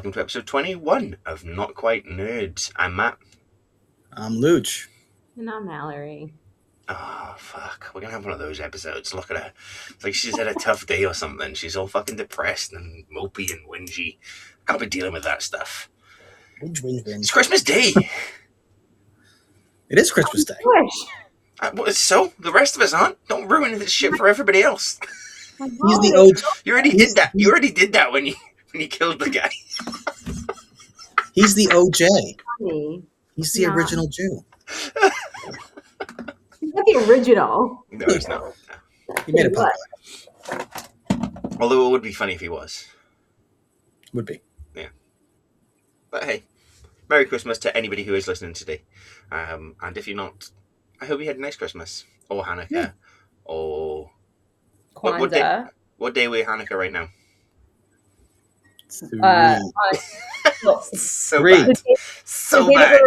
welcome to episode 21 of Not Quite Nerds. I'm Matt. I'm Luch. And I'm Mallory. Oh, fuck. We're gonna have one of those episodes. Look at her. It's like she's had a tough day or something. She's all fucking depressed and mopey and whingy. Can't be dealing with that stuff. Whinge. It's Christmas Day. It is Christmas Day. So? The rest of us aren't? Don't ruin this shit for everybody else. He's the OG. You already did that. You already did that when you killed the guy. He's the OJ. Funny. He's the original Jew. He's not the original. No, he's not. He made it popular. Although it would be funny if he was. Would be. Yeah. But hey, Merry Christmas to anybody who is listening today. And if you're not, I hope you had a nice Christmas. Or Hanukkah. Or... Kwanzaa. What day are we Hanukkah right now? So Bad. So bad.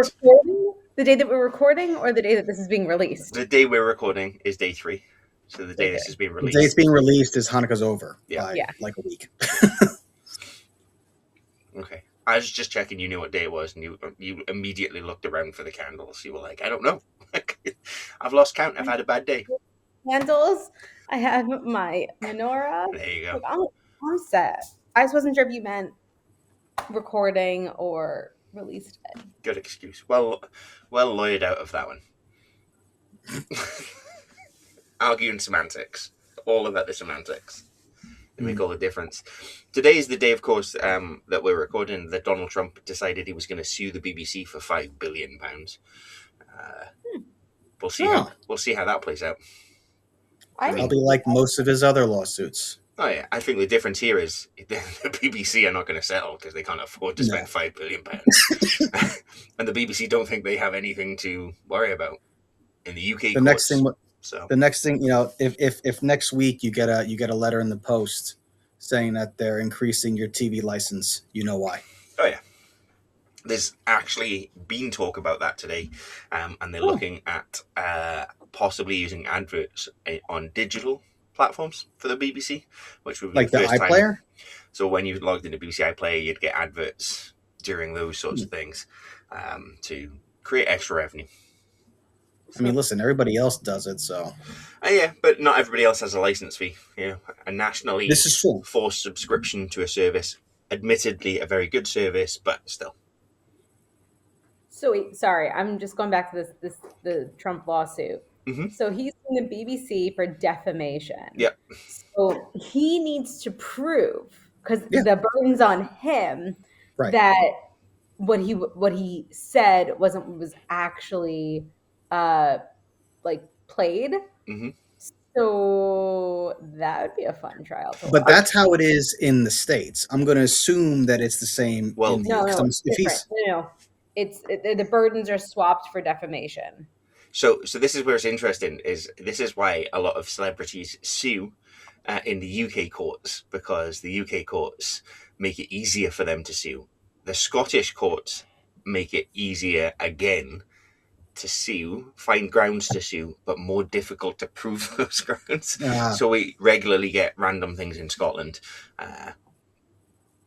The day that we're recording or the day that this is being released? The day we're recording is day 3. So the day this is being the released. day it's being released is Hanukkah's over by like a week. Okay. I was just checking you knew what day it was, and you immediately looked around for the candles. You were like, I don't know. I've lost count. I've had a bad day. Candles. I have my menorah. There you go. I'm set. I just wasn't sure if you meant recording or released it. Good excuse. Well lawyered out of that one. Arguing semantics. All about the semantics. They make all the difference. Today is the day, of course, that we're recording that Donald Trump decided he was going to sue the BBC for £5 billion. We'll see. We'll see how that plays out. I'll be like most of his other lawsuits. Oh yeah, I think the difference here is the BBC are not going to settle because they can't afford to spend £5 billion, and the BBC don't think they have anything to worry about in the UK. The next thing, you know, if next week you get a letter in the post saying that they're increasing your TV license, you know why. Oh yeah, there's actually been talk about that today, and they're looking at possibly using adverts on digital platforms for the BBC, which would be like the iPlayer. So when you logged into BBC iPlayer, you'd get adverts during those sorts of things to create extra revenue. I mean, listen, everybody else does it, so. Yeah, but not everybody else has a license fee. You know, a nationally this is true. Forced subscription to a service. Admittedly, a very good service, but still. So sorry, I'm just going back to the Trump lawsuit. Mm-hmm. So he's in the BBC for defamation. Yep. So he needs to prove, because the burden's on him, that what he said was actually like played. Mm-hmm. So that would be a fun trial. But that's how it is in the States. I'm going to assume that it's the same. Well, no, it's the burdens are swapped for defamation. So this is where it's interesting. This is why a lot of celebrities sue in the UK courts, because the UK courts make it easier for them to sue. The Scottish courts make it easier again to sue, find grounds to sue, but more difficult to prove those grounds. So we regularly get random things in Scotland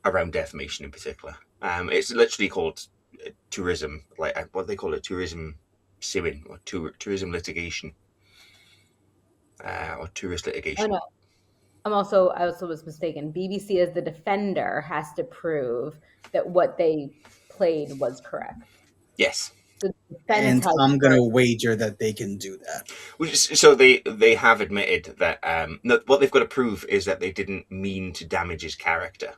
around defamation in particular. It's literally called tourism, like what they call it, tourism suing or tourism litigation or tourist litigation. Oh, no. I also was mistaken. BBC as the defender has to prove that what they played was correct. Yes. So and I'm going to wager that they can do that. So they have admitted that what they've got to prove is that they didn't mean to damage his character.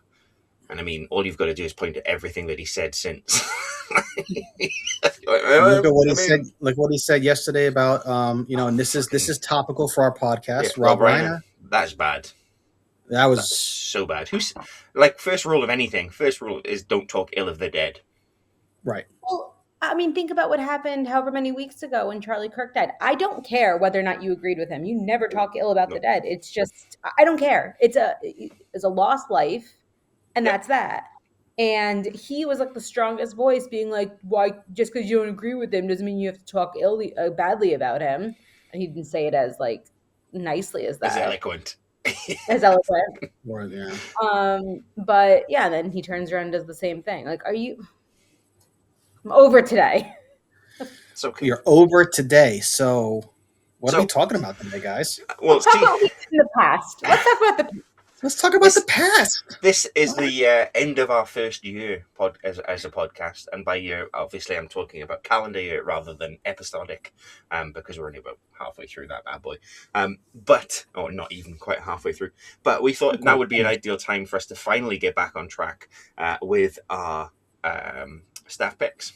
And I mean, all you've got to do is point to everything that he said since. Look at what he said. Like what he said yesterday about, and this is topical for our podcast. Yeah, Rob Reiner. That's bad. That's so bad. Who's like first rule of anything? First rule is don't talk ill of the dead. Right. Well, I mean, think about what happened however many weeks ago when Charlie Kirk died. I don't care whether or not you agreed with him. You never talk ill about the dead. It's just I don't care. It's a lost life. And that's that. And he was like the strongest voice being like, why, just because you don't agree with him doesn't mean you have to talk badly about him. And he didn't say it as like nicely as that. As eloquent. as eloquent. Or, yeah. But yeah, then he turns around and does the same thing. Like, I'm over today. It's okay. We are over today. So, what are we So, talking about today, guys? well, Let's talk see, about weeks in the past. Let's talk about the Let's talk about this the past. this is the end of our first year as a podcast, and by year, obviously, I'm talking about calendar year rather than episodic, because we're only about halfway through that bad boy. But or not even quite halfway through. But we thought now would be an ideal time for us to finally get back on track with our staff picks.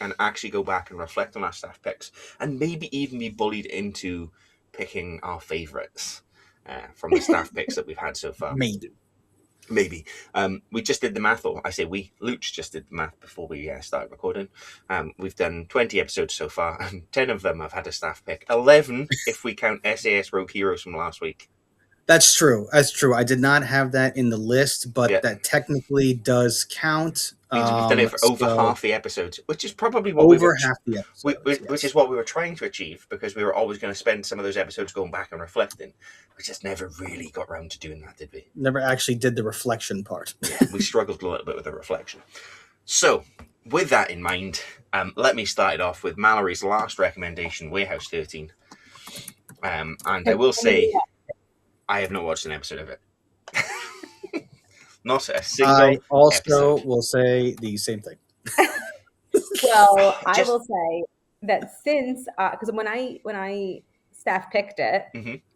And actually go back and reflect on our staff picks, and maybe even be bullied into picking our favourites from the staff picks that we've had so far. Maybe. We just did the math, or I say we, Luch just did the math before we started recording. We've done 20 episodes so far, and 10 of them have had a staff pick. 11 if we count SAS Rogue Heroes from last week. That's true. That's true. I did not have that in the list, but Yeah. that technically does count. Means we've done it for over half the episodes, which is probably what half the episodes, which is what we were trying to achieve, because we were always going to spend some of those episodes going back and reflecting. We just never really got around to doing that, did we? Never actually did the reflection part. Yeah, we struggled a little bit with the reflection. So, with that in mind, let me start it off with Mallory's last recommendation, Warehouse 13. And I will say, I have not watched an episode of it. Not a single I also episode. will say the same thing. Well, I will say that since because when I staff picked it,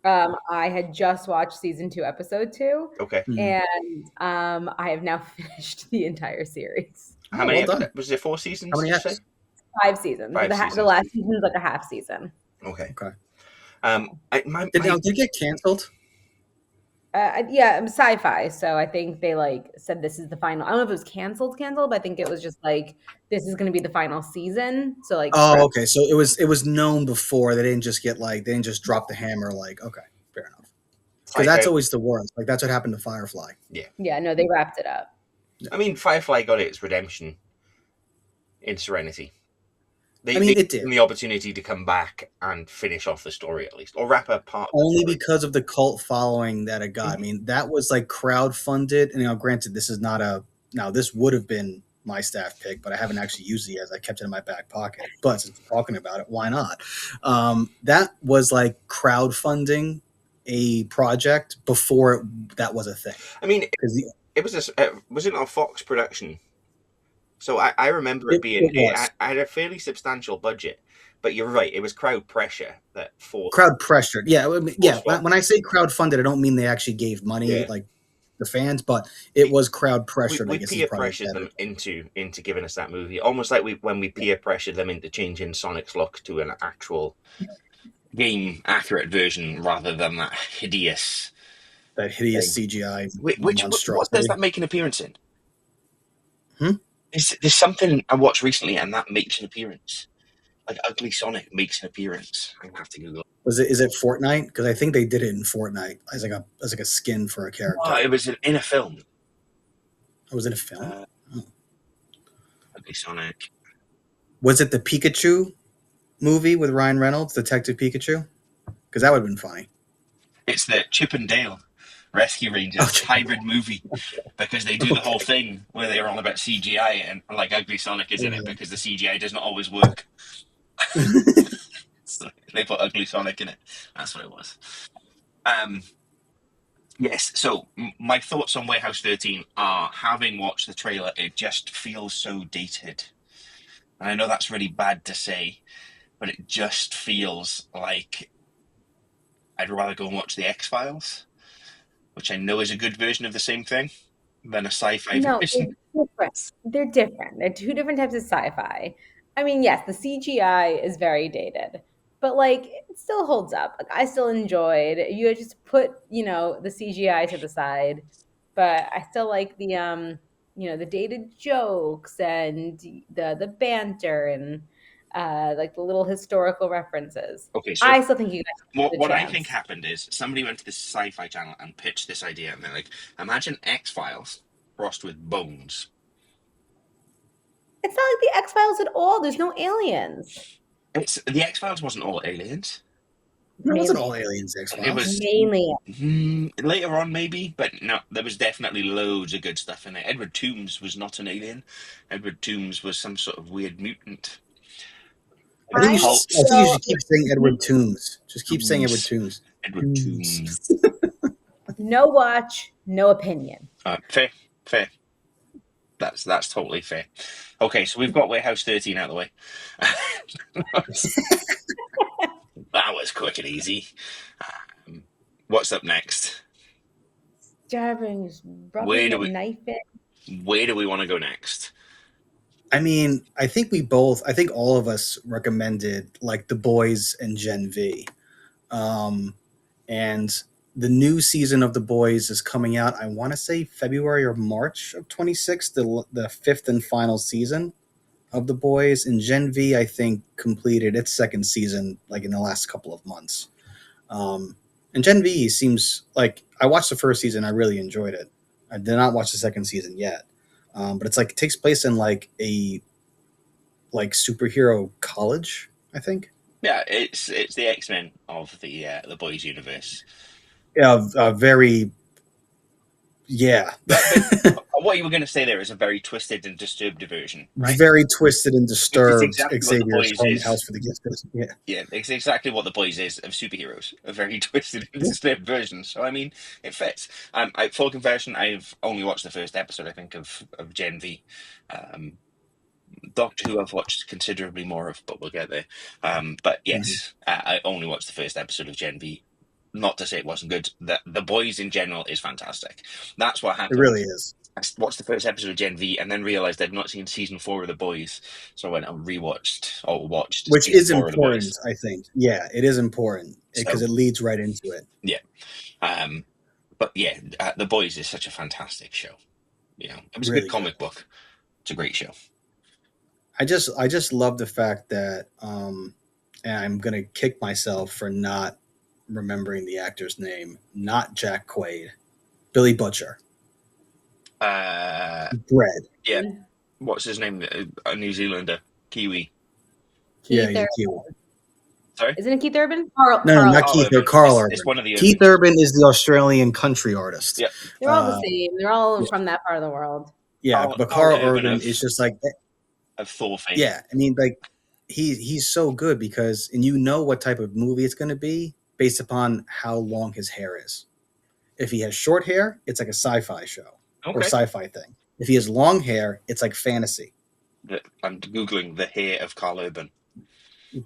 I had just watched season 2, episode 2. Okay. And I have now finished the entire series. How many? Was there 4 seasons? How many episodes? 5 seasons. 5 seasons. The last season is like a half season. Okay. Did it get canceled? Yeah, sci-fi. So I think they said this is the final. I don't know if it was canceled, but I think it was just this is going to be the final season. So okay. So it was known before. They didn't just they didn't just drop the hammer. Okay, fair enough. Because that's always the worst. That's what happened to Firefly. Yeah. Yeah. No, they wrapped it up. I mean, Firefly got its redemption in Serenity. They it did. The opportunity to come back and finish off the story at least, or wrap up part. Only because of the cult following that it got. I mean, that was crowdfunded. And granted, this is not this would have been my staff pick, but I haven't actually used it as I kept it in my back pocket. But since we're talking about it, why not? That was crowdfunding a project before that was a thing. I mean, it was was it not a Fox production? So I remember it being. I had a fairly substantial budget, but you're right. It was crowd pressure that forced. Crowd pressured, yeah. When I say crowdfunded, I don't mean they actually gave money the fans, but it was crowd pressured. We peer pressured them into giving us that movie, almost like when we peer pressured them into changing Sonic's look to an actual game accurate version rather than that hideous CGI. What does that make an appearance in? There's something I watched recently, and that makes an appearance. Ugly Sonic makes an appearance. I have to Google. Is it Fortnite? Because I think they did it in Fortnite as a skin for a character. Oh, it was in a film. Oh, was it a film? Ugly Sonic. Was it the Pikachu movie with Ryan Reynolds, Detective Pikachu? Because that would have been funny. It's the Chip and Dale Rescue Rangers hybrid movie, because they do the whole thing where they're on about CGI, and Ugly Sonic is in it because the CGI does not always work. So they put Ugly Sonic in it. That's what it was. Yes, so my thoughts on Warehouse 13 are, having watched the trailer, it just feels so dated. And I know that's really bad to say, but it just feels like I'd rather go and watch The X-Files, which I know is a good version of the same thing, than a sci-fi version. They're different. They're 2 different types of sci-fi. I mean, yes, the CGI is very dated, but it still holds up. I still enjoyed. You just put the CGI to the side, but I still like the the dated jokes and the banter and the little historical references. Okay, so I still think you guys. What I think happened is somebody went to this sci-fi channel and pitched this idea, and they're like, imagine X-Files crossed with Bones. It's not like the X-Files at all. There's no aliens. The X-Files wasn't all aliens. No, it wasn't Mainly, all aliens, X It Files. was mainly. later on, maybe, but no, there was definitely loads of good stuff in it. Edward Toombs was not an alien. Edward Toombs was some sort of weird mutant. I think I'm you so should keep saying Edward Toombs. Just keep saying Edward Toombs. Toombs. Edward Toombs. no watch, no opinion. Fair, fair. That's totally fair. Okay, so we've got Warehouse 13 out of the way. That was quick and easy. What's up next? Stabbings, Where rubbing do and we knifing. where do we want to go next? I mean, I think all of us recommended like The Boys and Gen V. And the new season of The Boys is coming out, I want to say February or March of 26, the fifth and final season of The Boys. And Gen V, I think, completed its second season like in the last couple of months. And Gen V seems like I watched the first season, I really enjoyed it. I did not watch the second season yet. But it's like it takes place in like a superhero college, I think. Yeah, it's the X-Men of the Boys universe. Yeah, very. Yeah, What you were going to say there is a very twisted and disturbed version, right? very twisted and It's disturbed. exactly what The Xavier's Boys is. house for the gifted. Yeah, Yeah, it's exactly what The Boys is of superheroes. A very twisted and disturbed version. So, I mean, it fits. Full confession, I've only watched the first episode, I think, of Gen V. Doctor Who I've watched considerably more of, but we'll get there. But yes, I only watched the first episode of Gen V. Not to say it wasn't good. The Boys in general is fantastic. That's what it happened. really is. I watched the first episode of Gen V and then realised I'd not seen season 4 of The Boys. So I went and watched Which season is 4 of The important, Boys. I think. Yeah, it is important because So- it leads right into it. Yeah. But yeah, The Boys is such a fantastic show. You know, it was a Really good comic book. It's a great show. I just love the fact that, and I'm gonna kick myself for not remembering the actor's name. Not Jack Quaid, Billy Butcher. Bread. Yeah. What's his name? A New Zealander, Kiwi. Yeah, Keith yeah, Urban. Keith. Sorry? Isn't it Keith Urban? Carl. No, not Carl Keith. They're Urban. Carl It's Urban. one of the Keith Urbans. Urban is the Australian country artist. Yep. They're all the same. They're all from that part of the world. Yeah, Carl- but Carl Carl Urban Urban of- is just like, Of Thor fame. yeah. I mean, like he's so good because, and you know what type of movie it's going to be based upon how long his hair is. If he has short hair, it's like a sci-fi show or Okay. sci-fi thing. If he has long hair, it's like fantasy. I'm Googling the hair of Carl Urban.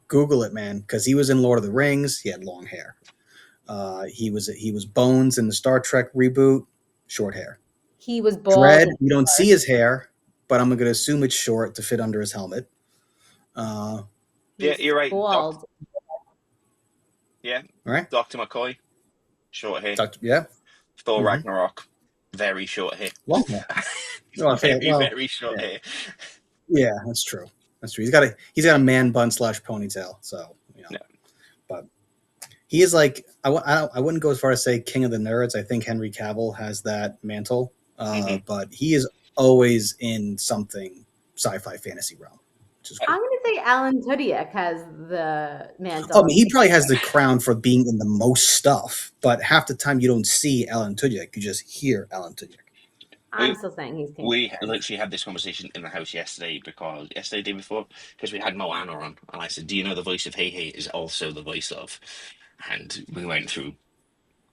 Google it, man, because he was in Lord of the Rings. He had long hair. He was Bones in the Star Trek reboot. Short hair. He was bald. Dread. We don't see his hair, but I'm going to assume it's short to fit under his helmet. Yeah, He's you're right. Bald. Yeah. All right. Dr. McCoy, short hair. Yeah. Thor Mhm. Ragnarok, very short hair. Long hair. Well, okay, Very short yeah. hair. Yeah, that's true. That's true. He's got a man bun / ponytail. So Yeah. But he is like I wouldn't go as far as say king of the nerds. I think Henry Cavill has that mantle, but he is always in something sci-fi fantasy realm. Which is I'm going to say Alan Tudyk has the mantle. Oh, I mean, he probably has the crown for being in the most stuff, but half the time you don't see Alan Tudyk, you just hear Alan Tudyk. I'm still saying he's king. We literally had this conversation in the house yesterday, day before, because we had Moana on, and I said, "Do you know the voice of Hey Hey is also the voice of?" And we went through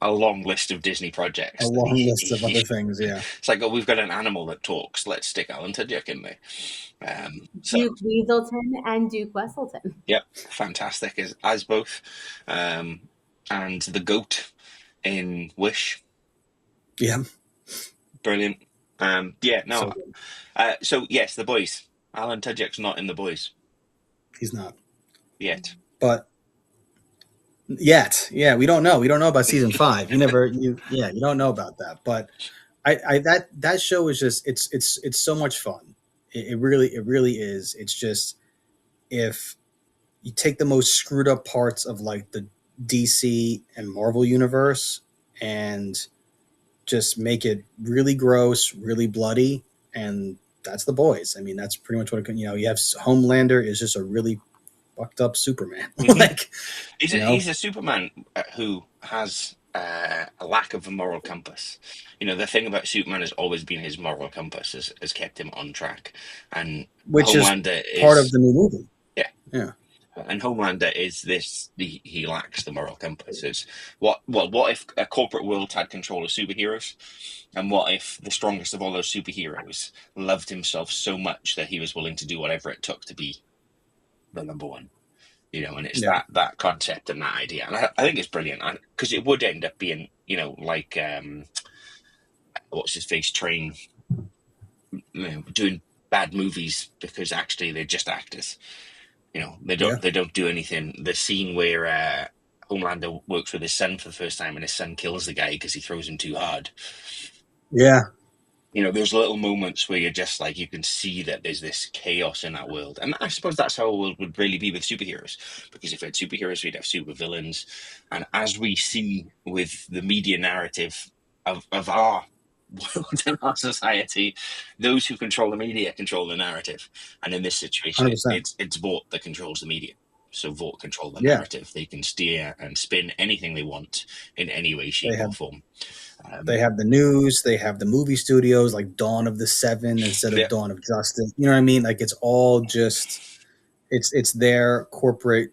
a long list of Disney projects. A long list of other things, yeah. It's like, oh, we've got an animal that talks. Let's stick Alan Tudyk in there. Duke Weaselton and Duke Wesselton. Yep, fantastic as both. And the goat in Wish. Yeah. Brilliant. So So yes, The Boys. Alan Tudyk's not in The Boys he's not. yet. But yet, yeah, we don't know. We don't know about season 5. You don't know about that. But that show is just it's so much fun. It really is. It's just if you take the most screwed up parts of like the DC and Marvel universe and just make it really gross, really bloody, and that's The Boys. I mean, that's pretty much what you have. Homelander is just a really fucked up Superman. Mhm. Like, He's a Superman who has a lack of a moral compass. The thing about Superman has always been his moral compass has kept him on track, and which is Homelander part of is the new movie. yeah. Yeah. And Homelander is this. He lacks the moral compass. It's what if a corporate world had control of superheroes, and what if the strongest of all those superheroes loved himself so much that he was willing to do whatever it took to be the number one? And it's Yeah. that concept and that idea, and I think it's brilliant, because it would end up being, like what's his face, Train, doing bad movies because actually they're just actors. Yeah. They don't do anything. The scene where Homelander works with his son for the first time, and his son kills the guy because he throws him too hard. Yeah. There's little moments where you're just like, you can see that there's this chaos in that world. And I suppose that's how a world would really be with superheroes. Because if we had superheroes, we'd have supervillains. And as we see with the media narrative of our world and our society, those who control the media control the narrative. And in this situation, 100%. it's Vought that controls the media. So Vought control the Yeah. narrative. They can steer and spin anything they want in any way, They shape, or have form. they have the news, they have the movie studios like Dawn of the Seven instead Yeah. of Dawn of Justice. You know what I mean? Like it's all just it's their corporate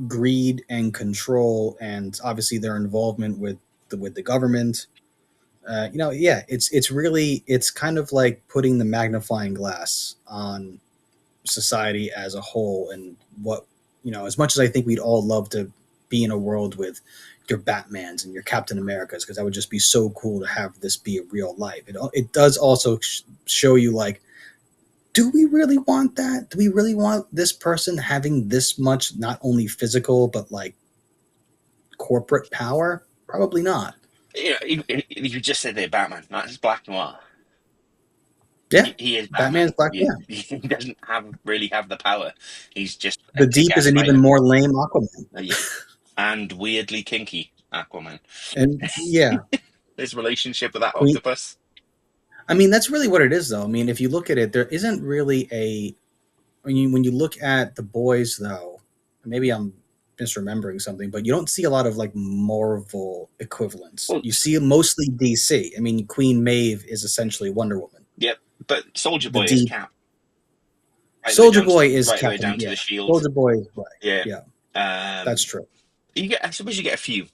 greed and control, and obviously their involvement with the government. Yeah, it's kind of like putting the magnifying glass on society as a whole, and what as much as I think we'd all love to be in a world with your Batmans and your Captain Americas, because that would just be so cool to have this be a real life. It does also show you, like, do we really want that? Do we really want this person having this much, not only physical but like corporate power? Probably not. You just said they're Batman. That's Black Noir. Yeah, He is Batman's Batman. Black. He, Yeah, he doesn't really have the power. He's just a the Deep is kick-ass an even fighter. more lame Aquaman, Yeah. And weirdly kinky Aquaman. and yeah, His relationship with that Queen. octopus. I mean, that's really what it is, though. I mean, if you look at it, there isn't really a when you look at the boys, though. Maybe I'm misremembering something, but you don't see a lot of like Marvel equivalents. Well, You see mostly DC. I mean, Queen Maeve is essentially Wonder Woman. yep. But Soldier The Boy is Deep Cap. Soldier Boy is Right the way Captain. down to Yeah, the shield. Soldier Boy is right. Yeah. Yeah, that's true. I suppose you get a few.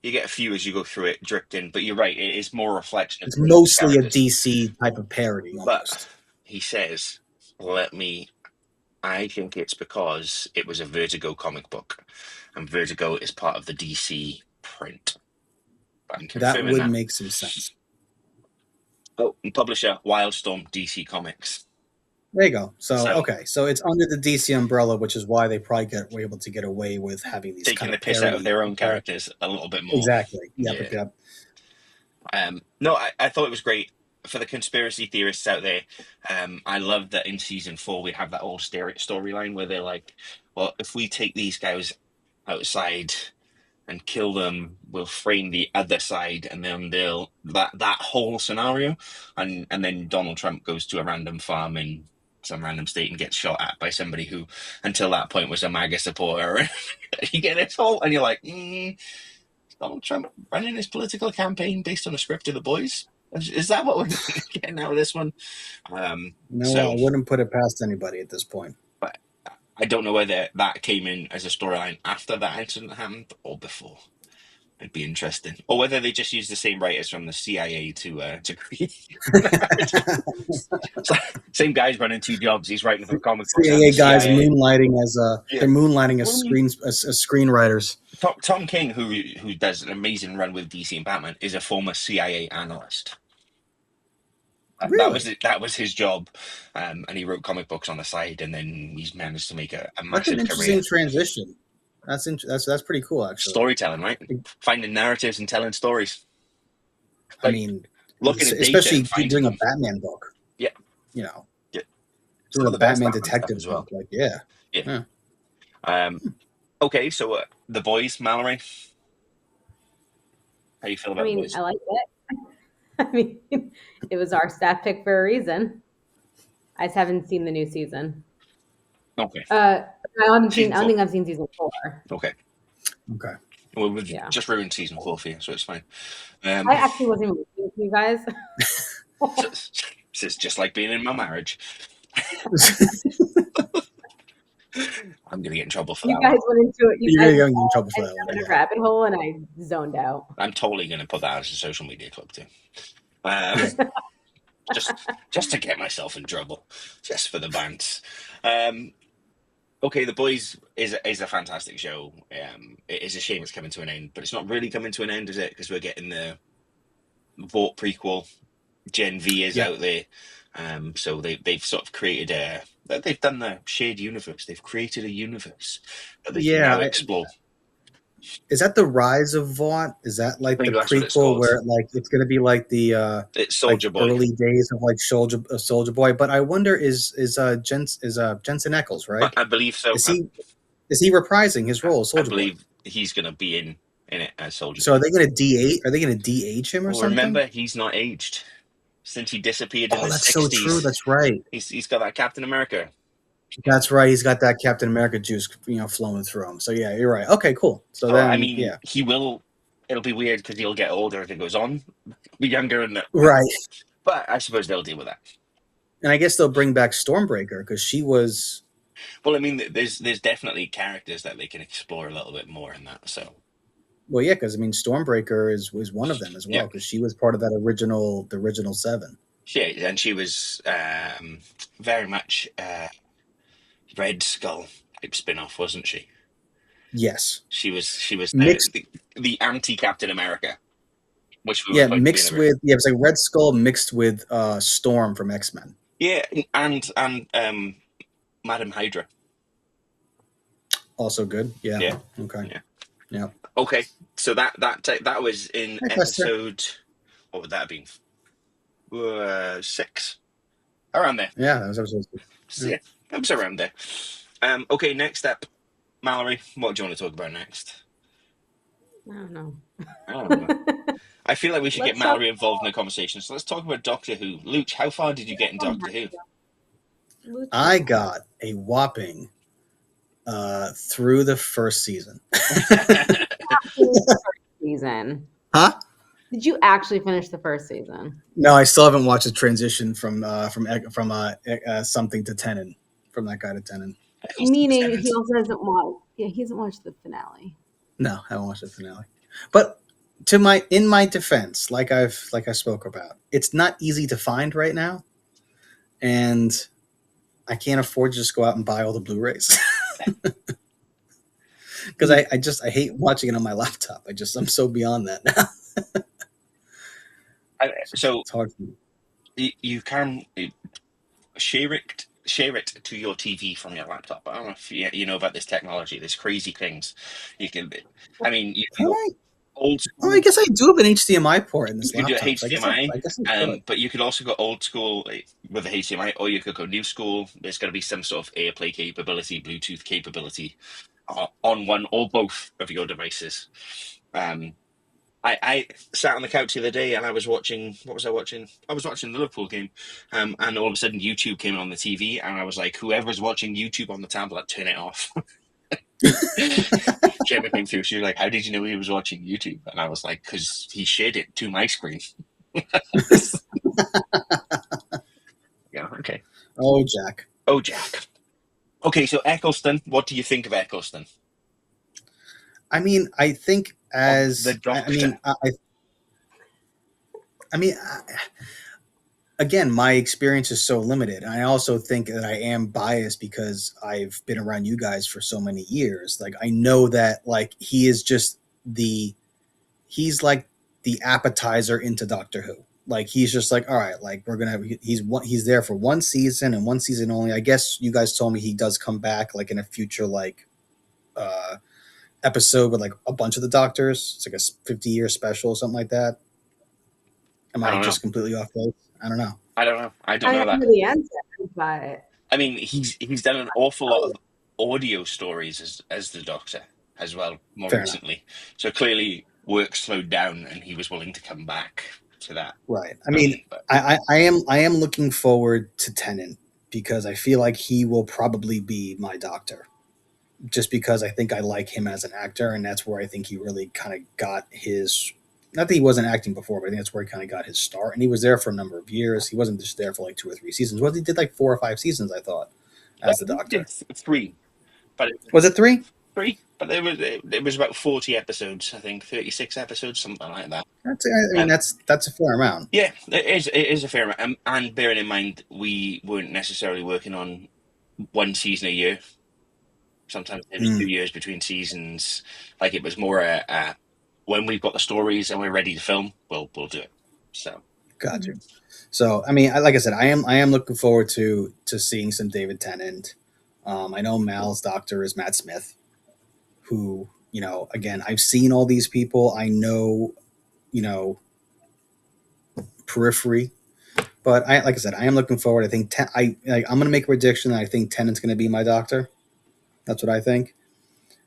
You get a few as you go through it, drifting. But you're right. It is more a reflection of It's those mostly a characters. DC type of parody, But almost. he says, I think it's because it was a Vertigo comic book, and Vertigo is part of the DC print. I'm That confirming would that. make some sense. Oh, and publisher Wildstorm DC Comics. There you go. So okay, so it's under the DC umbrella, which is why they probably were able to get away with having these taking kind the of piss out of their own characters. characters a little bit more. Exactly. Yeah. Yep. No, I thought it was great for the conspiracy theorists out there. I love that in season 4 we have that whole storyline where they're like, well, if we take these guys outside and kill them, we'll frame the other side, and then they'll that whole scenario, and then Donald Trump goes to a random farm in some random state and gets shot at by somebody who until that point was a MAGA supporter. You get this whole, and you're like, Donald Trump running his political campaign based on a script of The Boys? Is that what we're getting out of this one? No, I wouldn't put it past anybody at this point. But I don't know whether that came in as a storyline after that incident happened or before. It'd be interesting, or whether they just use the same writers from the CIA to create. Same guy's running 2 jobs. He's writing for comic books. CIA guys CIA. moonlighting as they're moonlighting as screenwriters. Tom King, who does an amazing run with DC and Batman, is a former CIA analyst. Really? That was his job, and he wrote comic books on the side, and then he's managed to make a massive That's an interesting transition. That's pretty cool, actually. Storytelling, right? Finding narratives and telling stories. I mean, looking at especially data doing a Batman book. Yeah, you know, doing a Batman detective as well. book, like yeah. Okay, so The Boys, Mallory. How you feel about The Boys? I like it. I mean, it was our staff pick for a reason. I just haven't seen the new season. Okay. I haven't seen. Season I don't 4. think I've seen season 4. Okay. Okay. Well, we've Yeah. just ruined season 4 for you, so it's fine. I actually wasn't even listening to you guys. So it's just like being in my marriage. I'm gonna get in trouble for You that guys one. went into it. You You're guys gonna get in trouble for ended that up one. in a Yeah. rabbit hole, and I zoned out. I'm totally gonna put that as a social media club too. Just to get myself in trouble, just for the bants. Okay, The Boys is a fantastic show. It is a shame it's coming to an end, but it's not really coming to an end, is it? Because we're getting the Vought prequel. Gen V is Yeah. out there, so they've sort of created they've done the shared universe. They've created a universe that they can Yeah. now explore. Is that the Rise of Vought? Is that I like think the that's what it's prequel called. where like it's going to be like the It's like Soldier Boy. early days of like Soldier Boy? But I wonder Jensen Ackles, right? I believe so. Is he reprising his role as I Soldier Boy? believe he's going to be in it as Soldier So Boy. are they going to DH? Are they going to DH him or Well, something? remember, he's not aged since he disappeared in the that's 60s. so true. That's right. He's got that Captain America. That's right. He's got that Captain America juice, flowing through him. So yeah, you're right. Okay, cool. So then, I mean, yeah, he will. It'll be weird because he'll get older as it goes on, be younger, and right. but I suppose they'll deal with that. And I guess they'll bring back Stormbreaker because she was. Well, I mean, there's definitely characters that they can explore a little bit more in that. So, Well, yeah, because I mean, Stormbreaker was one of them as well Yeah. because she was part of the original 7. yeah, and she was very much Red Skull type spin-off, wasn't she? Yes. She was Mixed. the anti Captain America, which we Yeah, were supposed to be mixed in with it was like Red Skull mixed with Storm from X-Men. Yeah, and Madam Hydra. Also good. Yeah. Yeah. Okay. Yeah. Yeah. Okay, so that was in Hi, Buster. episode. What would that have been? 6, around there. Yeah, that was episode 6. Yeah, that was around there. Okay, next up, Mallory. What do you want to talk about next? I don't know. I don't know. I feel like we should get Let's talk Mallory involved in the conversation. So let's talk about Doctor Who. Luke, how far did you get in Doctor Who? I got a whopping through the first season. season. Huh? Did you actually finish the first season? No, I still haven't watched the transition from something to Tenon, from that guy to Tenon. Meaning he also hasn't watched. Yeah, he hasn't watched the finale. No, I haven't watched the finale. But in my defense, like I spoke about, it's not easy to find right now, and I can't afford to just go out and buy all the Blu-rays because I hate watching it on my laptop. I'm so beyond that now. So It's hard for me. you can share it to your TV from your laptop. I don't know if you know about this technology. There's crazy things you can. I mean, you can Can go I? old school. Oh, I guess I do have an HDMI port in this You can do laptop. it So HDMI, I guess I could. but you could also go old school with the HDMI, or you could go new school. There's going to be some sort of AirPlay capability, Bluetooth capability on one or both of your devices. I sat on the couch the other day and I was watching. What was I watching? I was watching the Liverpool game, and all of a sudden YouTube came on the TV, and I was like, "Whoever's watching YouTube on the tablet, turn it off." Gemma came through. She was like, "How did you know he was watching YouTube?" And I was like, "Because he shared it to my screen." Yeah. Okay. Oh, Jack. Oh, Jack. Okay, so Eccleston. What do you think of Eccleston? I mean, I think as the Doctor. Again, my experience is so limited. I also think that I am biased because I've been around you guys for so many years. Like, I know that like he's like the appetizer into Doctor Who. Like, he's just like, all right, like he's there for one season and one season only. I guess you guys told me he does come back like in a future like episode with like a bunch of the Doctors. It's like a 50-year special or something like that. Am I just completely off base? I don't know. I don't know. I don't know that. The answer, but I mean, he's done an awful lot of audio stories as the Doctor as well more Fair recently. Enough. So clearly, work slowed down, and he was willing to come back to that. Right. I mean, I am looking forward to Tennant because I feel like he will probably be my doctor. Just because I think I like him as an actor, and that's where I think he really kind of got his. Not that he wasn't acting before, but I think that's where he kind of got his start. And he was there for a number of years. He wasn't just there for like 2 or 3 seasons. He did like 4 or 5 seasons, I thought, as the We Doctor. did three, but Was it three? but it was about 40 episodes, I think, 36 episodes, something like that. I mean, Um, that's a fair amount. yeah, it is a fair amount. And bearing in mind, we weren't necessarily working on one season a year. Sometimes maybe Mm, 2 years between seasons. Like it was more when we've got the stories and we're ready to film, we'll do it. So got you. So, I mean, like I said, I am looking forward to seeing some David Tennant. I know Mal's Doctor is Matt Smith, who, again, I've seen all these people. I know, you know, periphery, but like I said, I am looking forward. I think I'm going to make a prediction that I think Tennant's going to be my Doctor. That's what I think.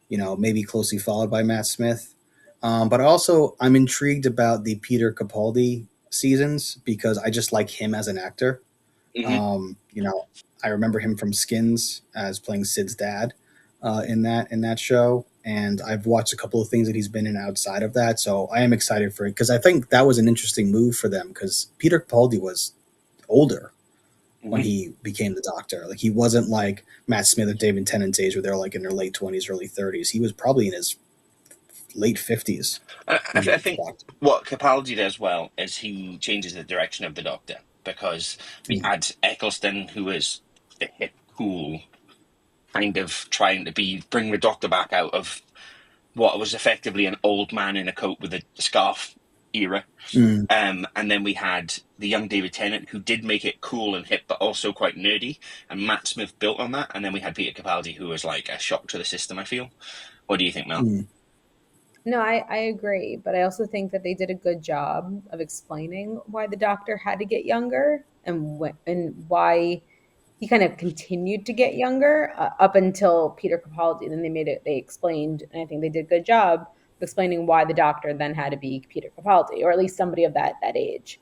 Maybe closely followed by Matt Smith. But also, I'm intrigued about the Peter Capaldi seasons because I just like him as an actor. mhm. I remember him from Skins as playing Sid's dad in that show, and I've watched a couple of things that he's been in outside of that. So I am excited for it because I think that was an interesting move for them because Peter Capaldi was older when Mhm. he became the Doctor. Like he wasn't like Matt Smith or David Tennant's age where they're like in their late 20s, early 30s. He was probably in his late 50s I, when he I was the think Doctor. what Capaldi does well is he changes the direction of the Doctor because we Mm. had Eccleston, who was the hip, cool, kind of trying to bring the Doctor back out of what was effectively an old man in a coat with a scarf era. Mm. And then we had the young David Tennant, who did make it cool and hip, but also quite nerdy. And Matt Smith built on that. And then we had Peter Capaldi, who was like a shock to the system, I feel. What do you think, Mel? Mm. No, I agree, but I also think that they did a good job of explaining why the doctor had to get younger and why he kind of continued to get younger up until Peter Capaldi. And then they explained, and I think they did a good job of explaining why the doctor then had to be Peter Capaldi, or at least somebody of that age,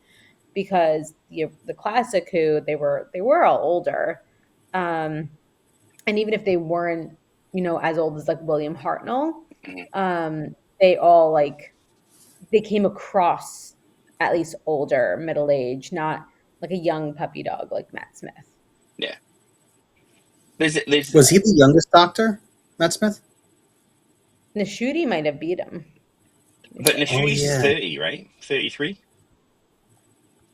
because the classic Who they were all older, um, and even if they weren't as old as like William Hartnell, Mhm. they all they came across at least older, middle age, not like a young puppy dog like Matt Smith. Yeah. There's, Was he the youngest Doctor, Matt Smith? Nashuti might have beat him. Let me but check. Oh Nashuti's yeah. 30, right? 33?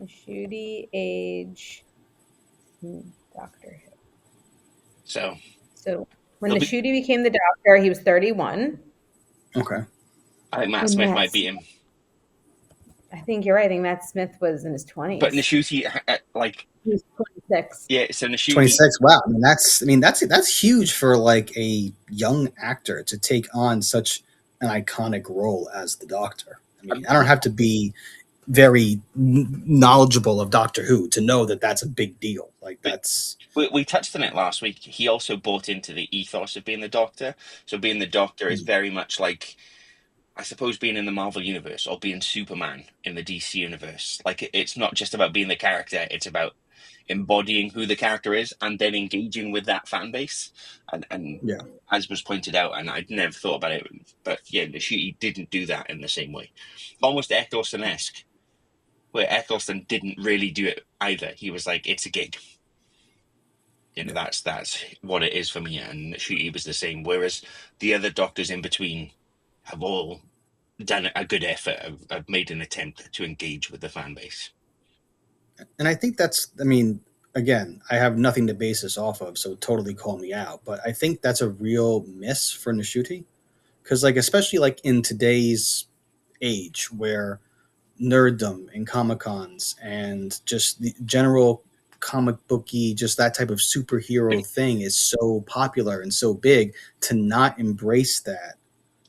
Nashuti age Doctor Who. So So when he'll be. Nashuti became the Doctor, he was 31. Okay. I think Matt When Smith Matt, might beat him. I think you're right. I think Matt Smith was in his But 20s. Nashuti, like, He was 26. yeah, so Nashuti, 26. Wow. That's huge for like a young actor to take on such an iconic role as the Doctor. I mean, I don't have to be very knowledgeable of Doctor Who to know that that's a big deal. Like that's we touched on it last week. He also bought into the ethos of being the Doctor. So being the Doctor is very much like, I suppose, being in the Marvel universe or being Superman in the DC universe. Like it's not just about being the character; it's about embodying who the character is and then engaging with that fan base. And yeah. as was pointed out, and I'd never thought about it, but yeah, Nishiki didn't do that in the same way. Almost Eccleston-esque, where Eccleston didn't really do it either. He was like, "It's a gig." Yeah. That's what it is for me, and Nishiki was the same. Whereas the other Doctors in between have all done a good effort. Have made an attempt to engage with the fan base. And I think again, I have nothing to base this off of, so totally call me out. But I think that's a real miss for Nishuti. Because like especially like in today's age where nerddom and comic cons and just the general comic booky, just that type of superhero thing is so popular and so big, to not embrace that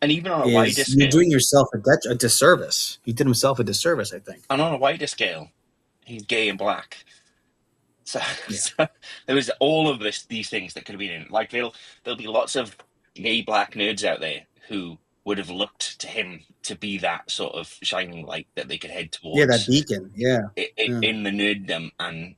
And even on a wider is you're scale, doing yourself a disservice. He did himself a disservice, I think. he's gay and black. So, Yeah. so there was all of these things that could have been in it. Like there'll be lots of gay black nerds out there who would have looked to him to be that sort of shining light that they could head Yeah, that towards beacon. Yeah. Yeah. in the nerddom, and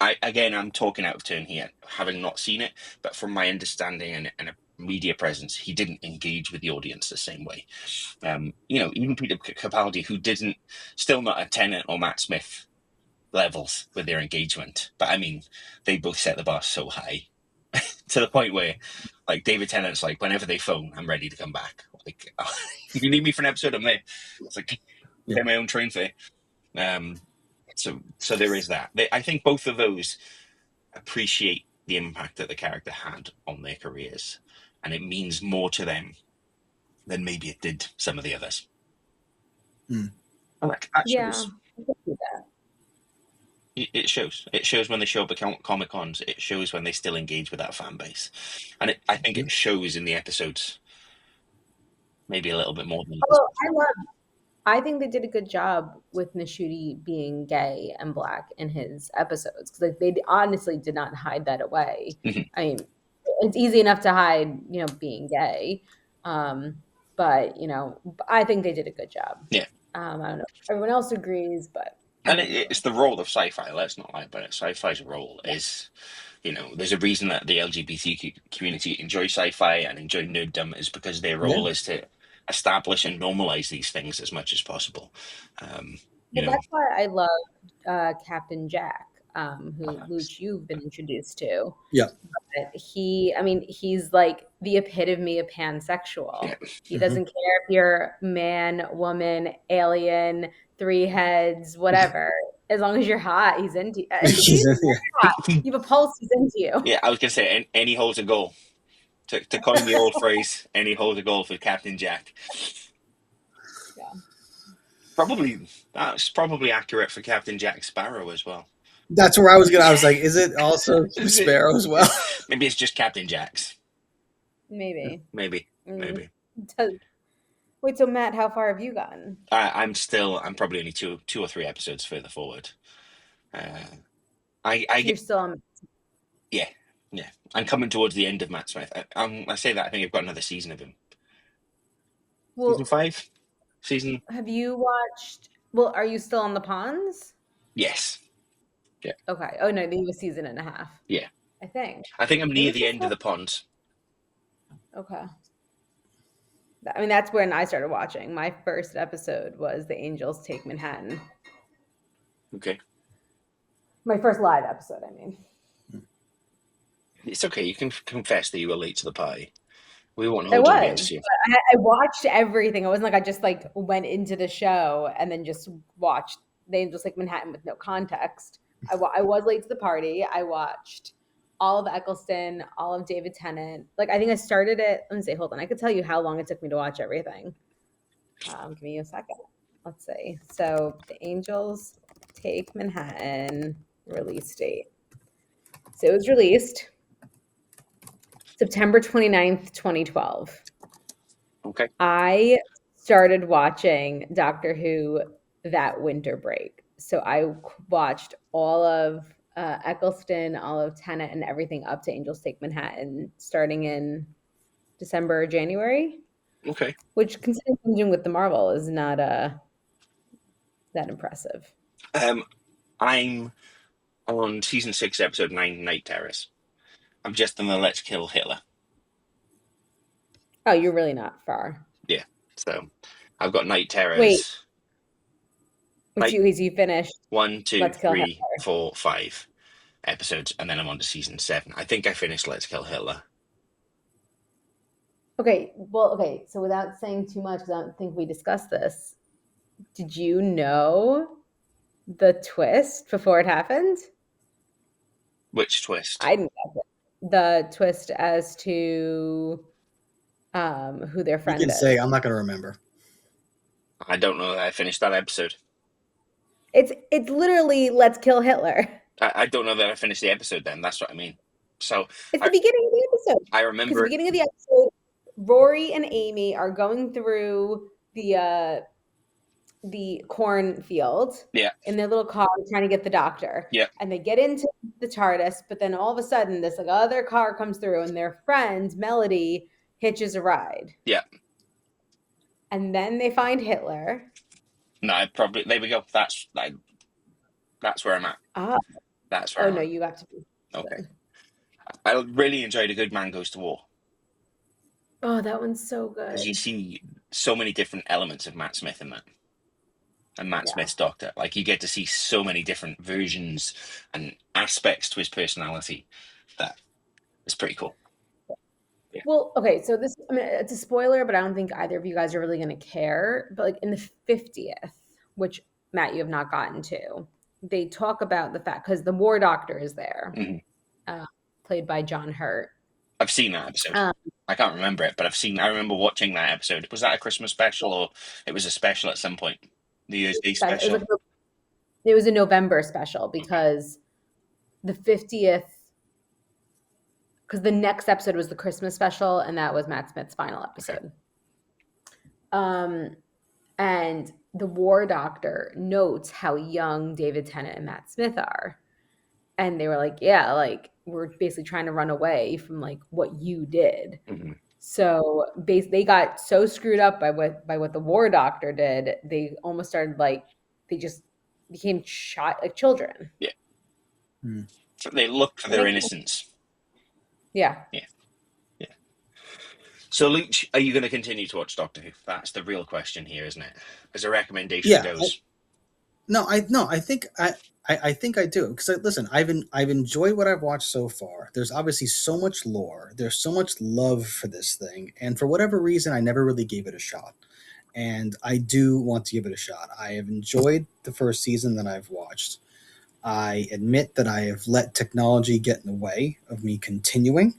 I'm talking out of turn here, having not seen it, but from my understanding and a media presence, he didn't engage with the audience the same way. Even Peter Capaldi, who still not at Tennant or Matt Smith levels with their engagement, but I mean, they both set the bar so high to the point where, like, David Tennant's like, whenever they phone, I'm ready to come back. Like, if you need me for an episode, I'm there. It's like, pay my own train fare. So there is that. I think both of those appreciate the impact that the character had on their careers, and it means more to them than maybe it did some of the others. Mm. Yeah, I can see that. It shows. It shows when they show up at Comic Cons. It shows when they still engage with that fan base, and I think it shows in the episodes. Maybe a little bit more than. Well, I think they did a good job with Nashuti being gay and black in his episodes, because like, they honestly did not hide that away. Mhm. I mean, it's easy enough to hide, being gay, but I think they did a good job. Yeah. I don't know if everyone else agrees, but And it's the role of sci-fi. Let's not lie about it. Sci-fi's role is, there's a reason that the LGBT community enjoy sci-fi and enjoy nerddom, is because their role is to establish and normalize these things as much as possible. That's why I love Captain Jack, who Luch, you've been introduced to. Yeah. But he's like the epitome of pansexual. Yeah. He doesn't care if you're man, woman, alien, three heads, whatever. As long as you're hot, he's into you. You have a pulse, he's into you. Yeah, I was going to say, any holds a goal. To coin the old phrase, any holds a goal for Captain Jack. Yeah. That's probably accurate for Captain Jack Sparrow as well. That's where I was like, is it also Sparrow as well? Maybe it's just Captain Jack's. Maybe. Maybe. Wait, so Matt, how far have you gotten? I'm probably only two or three episodes further forward. You're still on. Yeah. I'm coming towards the end of Matt Smith. I say that, I think I've got another season of him. Well, season 5? Have you watched? Well, are you still on the ponds? Yes. Yeah. Okay. Oh no, you have a season and a half. Yeah. I think I'm near the end of the ponds. Okay. I mean, that's when I started watching. My first episode was The Angels Take Manhattan. Okay. My first live episode, I mean. It's okay. You can confess that you were late to the party. We won't hold it against you. I watched everything. It wasn't like I just went into the show and then just watched The Angels Take Manhattan with no context. I was late to the party. I watched all of Eccleston, all of David Tennant. I think I started it. Let me see. Hold on. I could tell you how long it took me to watch everything. Give me a second. Let's see. So The Angels Take Manhattan release date. So it was released September 29th, 2012. Okay. I started watching Doctor Who that winter break. So I watched all of Eccleston, all of Tennant, and everything up to Angels Take Manhattan starting in December or January. Okay. Which, considering what I'm doing with the Marvel, is not that impressive. I'm on season 6, episode 9, Night Terrace. I'm just in the Let's Kill Hitler. Oh, you're really not far. Yeah. So I've got Night Terrace. Wait. Which you finished 1, 2, 3, 4, 5 episodes, and then I'm on to season 7. I think I finished Let's Kill Hitler. Okay. Well, okay. So without saying too much, because I don't think we discussed this, did you know the twist before it happened? Which twist? I didn't get it. The twist as to who their friend is. You can say, I'm not going to remember. I don't know that I finished that episode. It's literally Let's Kill Hitler. I don't know that I finished the episode then. That's what I mean. So it's the beginning of the episode. I remember. Because the beginning of the episode, Rory and Amy are going through the cornfield in their little car trying to get the doctor. Yeah. And they get into the TARDIS, but then all of a sudden this other car comes through and their friend, Melody, hitches a ride. Yeah. And then they find Hitler. No, there we go. That's where I'm at. That's where Oh I'm no, at. you have to be Okay. good. I really enjoyed A Good Man Goes to War Oh, that one's so because you good. see so many different elements of Matt Smith in that. And Matt Yeah. Smith's Doctor. Like you get to see so many different versions and aspects to his personality that is pretty cool. Yeah. Well, okay, so this, I mean, it's a spoiler, but I don't think either of you guys are really going to care. But like in the 50th, which Matt, you have not gotten to, they talk about the fact because the war doctor is there, Mhm. played by John Hurt. I've seen that episode. Um, I can't remember it, but I remember watching that episode. Was that a Christmas special or it was a special at some point? New Year's Day it was special? like it was a November special because the 50th, because the next episode was the Christmas special, and that was Matt Smith's final episode. And the war doctor notes how young David Tennant and Matt Smith are. And they were like, yeah, like we're basically trying to run away from like what you did. Mm-hmm. So they got so screwed up by what the war doctor did, they almost started like they just became like children. Yeah. Hmm. So they look for their innocence. Yeah. Yeah. Yeah. So, Luch, are you going to continue to watch Doctor Who? That's the real question here, isn't it? As a recommendation goes. I think I think I do because listen, I've enjoyed what I've watched so far. There's obviously so much lore. There's so much love for this thing, and for whatever reason, I never really gave it a shot. And I do want to give it a shot. I have enjoyed the first season that I've watched. I admit that I have let technology get in the way of me continuing,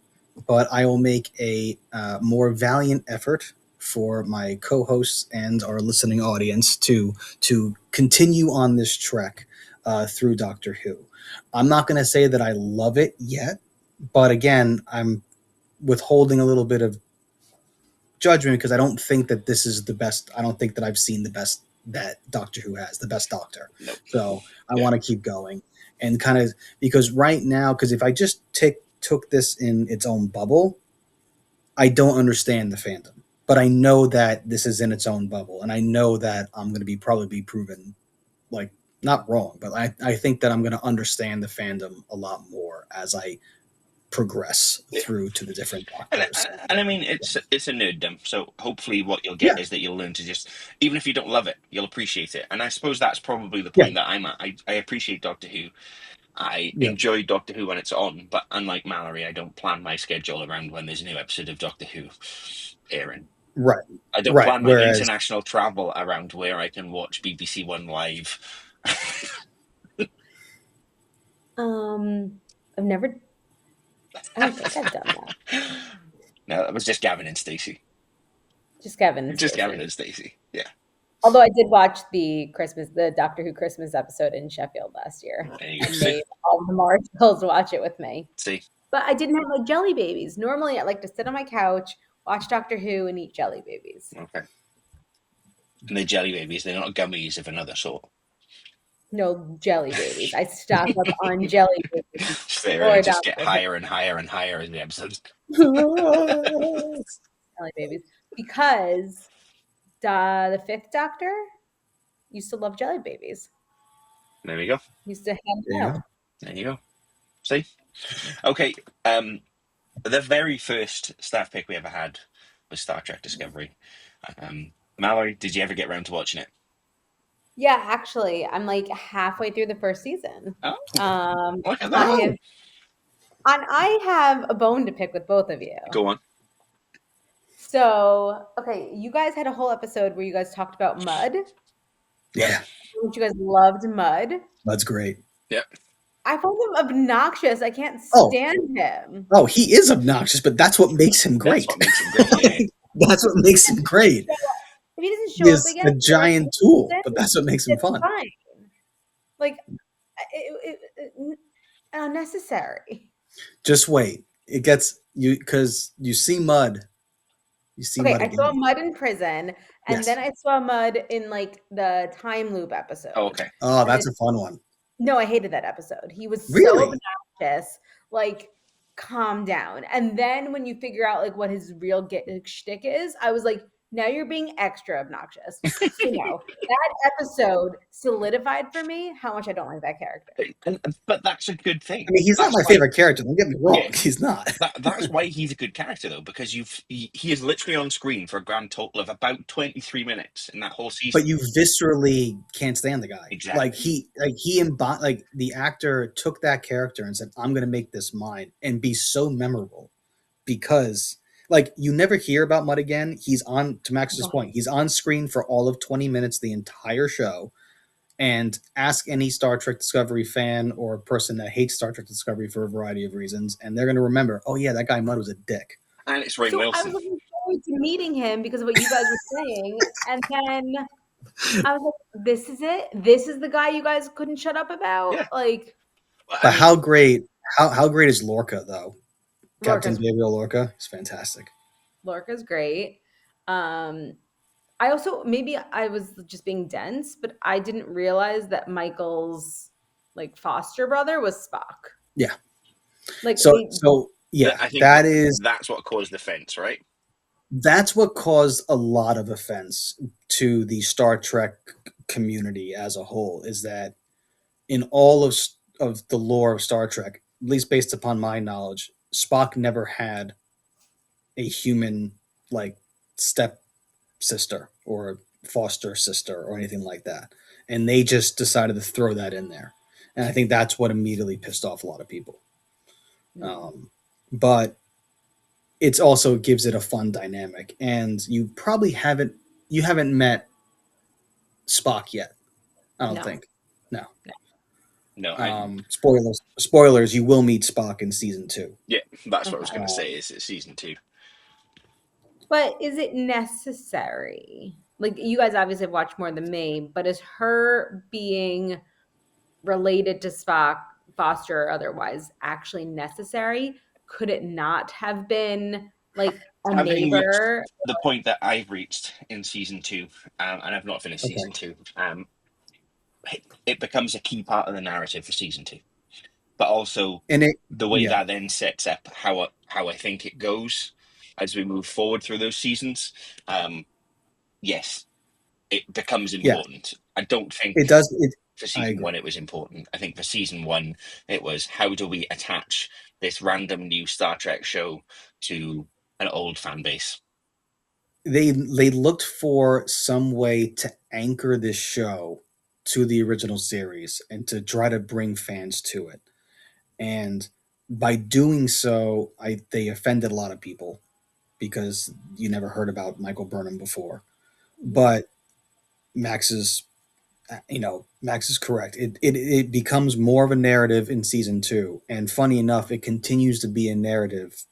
but I will make a more valiant effort for my co-hosts and our listening audience to continue on this trek through Doctor Who. I'm not going to say that I love it yet, but again, I'm withholding a little bit of judgment because I don't think that this is the best. I don't think that I've seen the best that Doctor Who has, the best Doctor. Nope. So I want to keep going and kind of because right now, because if I just took this in its own bubble, I don't understand the fandom. But I know that this is in its own bubble, and I know that I'm going to probably be proven like not wrong, but I think that I'm going to understand the fandom a lot more as I progress through to the different doctors. And I mean, it's a nerddom. So hopefully, what you'll get is that you'll learn to just, even if you don't love it, you'll appreciate it. And I suppose that's probably the point that I'm at. I appreciate Doctor Who. I enjoy Doctor Who when it's on, but unlike Mallory, I don't plan my schedule around when there's a new episode of Doctor Who airing. Right. I don't plan my international travel around where I can watch BBC One live. I've never. I don't think I've done that. No, that was just Gavin and Stacey. Just Kevin. Just Gavin and Stacey. Yeah. Although I did watch the Doctor Who Christmas episode in Sheffield last year. There you go. And made all the Marshals watch it with me. See. But I didn't have my jelly babies. Normally, I like to sit on my couch, watch Doctor Who, and eat jelly babies. Okay. And the jelly babies, they're not gummies of another sort. No, jelly babies. I stock up on jelly babies. They just get higher and higher and higher in the episodes. Jelly babies. Because the fifth Doctor used to love jelly babies. There we go. Used to hand them out. There you go. See? Okay. The very first staff pick we ever had was Star Trek Discovery. Mallory, did you ever get around to watching it? Yeah, actually, I'm like halfway through the first season. Oh, look at that. I have a bone to pick with both of you. Go on. So, okay, you guys had a whole episode where you guys talked about Mud. Yeah. You guys loved Mud. Mud's great. Yeah. I find him obnoxious. I can't stand him. Oh, he is obnoxious, but that's what makes him great. That's what makes him great. Yeah. That's what makes him great. If he doesn't show up again, a giant tool, but that's what makes him fun. Fine. Like, unnecessary. Just wait. It gets you because you see Mud. You see Mud. I saw Mud in prison, and then I saw Mud in like the time loop episode. Oh, okay. Oh, that's a fun one. No, I hated that episode. He was really so obnoxious. Like, calm down. And then when you figure out like what his real shtick is, I was like, Now you're being extra obnoxious. So no, that episode solidified for me how much I don't like that character. But that's a good thing. I mean, he's not That's my why favorite character. Don't get me wrong. Yeah. He's not. That's why he's a good character though, because he is literally on screen for a grand total of about 23 minutes in that whole season. But you viscerally can't stand the guy. Exactly. Like the actor took that character and said, "I'm going to make this mine and be so memorable," because like you never hear about Mutt again. He's on, to Max's point, he's on screen for all of 20 minutes the entire show. And ask any Star Trek Discovery fan or person that hates Star Trek Discovery for a variety of reasons, and they're going to remember, oh yeah, that guy Mutt was a dick. And it's Rainn So I Wilson. was looking forward to meeting him because of what you guys were saying, and then I was like, "This is it. This is the guy you guys couldn't shut up about." Yeah. Like, Well, But how great is Lorca though? Captain Lorca's Gabriel Lorca is fantastic. Lorca's great. I also, maybe I was just being dense, but I didn't realize that Michael's like foster brother was Spock. Yeah. Like, So yeah, I think that's what caused the fence, right? That's what caused a lot of offense to the Star Trek community as a whole, is that in all of the lore of Star Trek, at least based upon my knowledge, Spock never had a human like step sister or foster sister or anything like that. And they just decided to throw that in there. And I think that's what immediately pissed off a lot of people. But it also gives it a fun dynamic. And you probably haven't met Spock yet. I don't think. No. Spoilers, you will meet Spock in season 2. Yeah, that's what I was going to say, is it's season 2. But is it necessary? Like, you guys obviously have watched more than me, but is her being related to Spock, foster or otherwise, actually necessary? Could it not have been like a neighbor? The point that I've reached in season 2, and I've not finished season 2, it becomes a key part of the narrative for season 2. But also, the way that then sets up how I think it goes as we move forward through those seasons. Yes, it becomes important. I don't think it does. For season 1, it was important. I think for season 1, it was, how do we attach this random new Star Trek show to an old fan base? They looked for some way to anchor this show to the original series and to try to bring fans to it. And by doing so, they offended a lot of people because you never heard about Michael Burnham before. But Max is correct. It becomes more of a narrative in season 2, and funny enough, it continues to be a narrative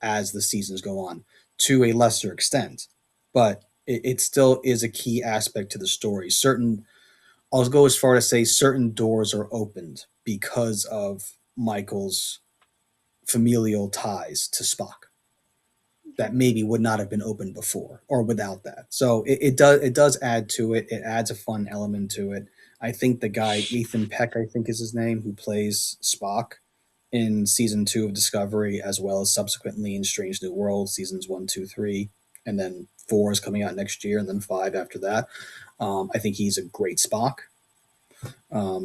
as the seasons go on to a lesser extent, but it still is a key aspect to the story. I'll go as far to say certain doors are opened because of Michael's familial ties to Spock that maybe would not have been opened before or without that. So it does add to it. It adds a fun element to it. I think the guy, Ethan Peck, I think is his name, who plays Spock in season 2 of Discovery, as well as subsequently in Strange New Worlds, seasons 1, 2, 3, and then 4 is coming out next year, and then 5 after that. I think he's a great Spock.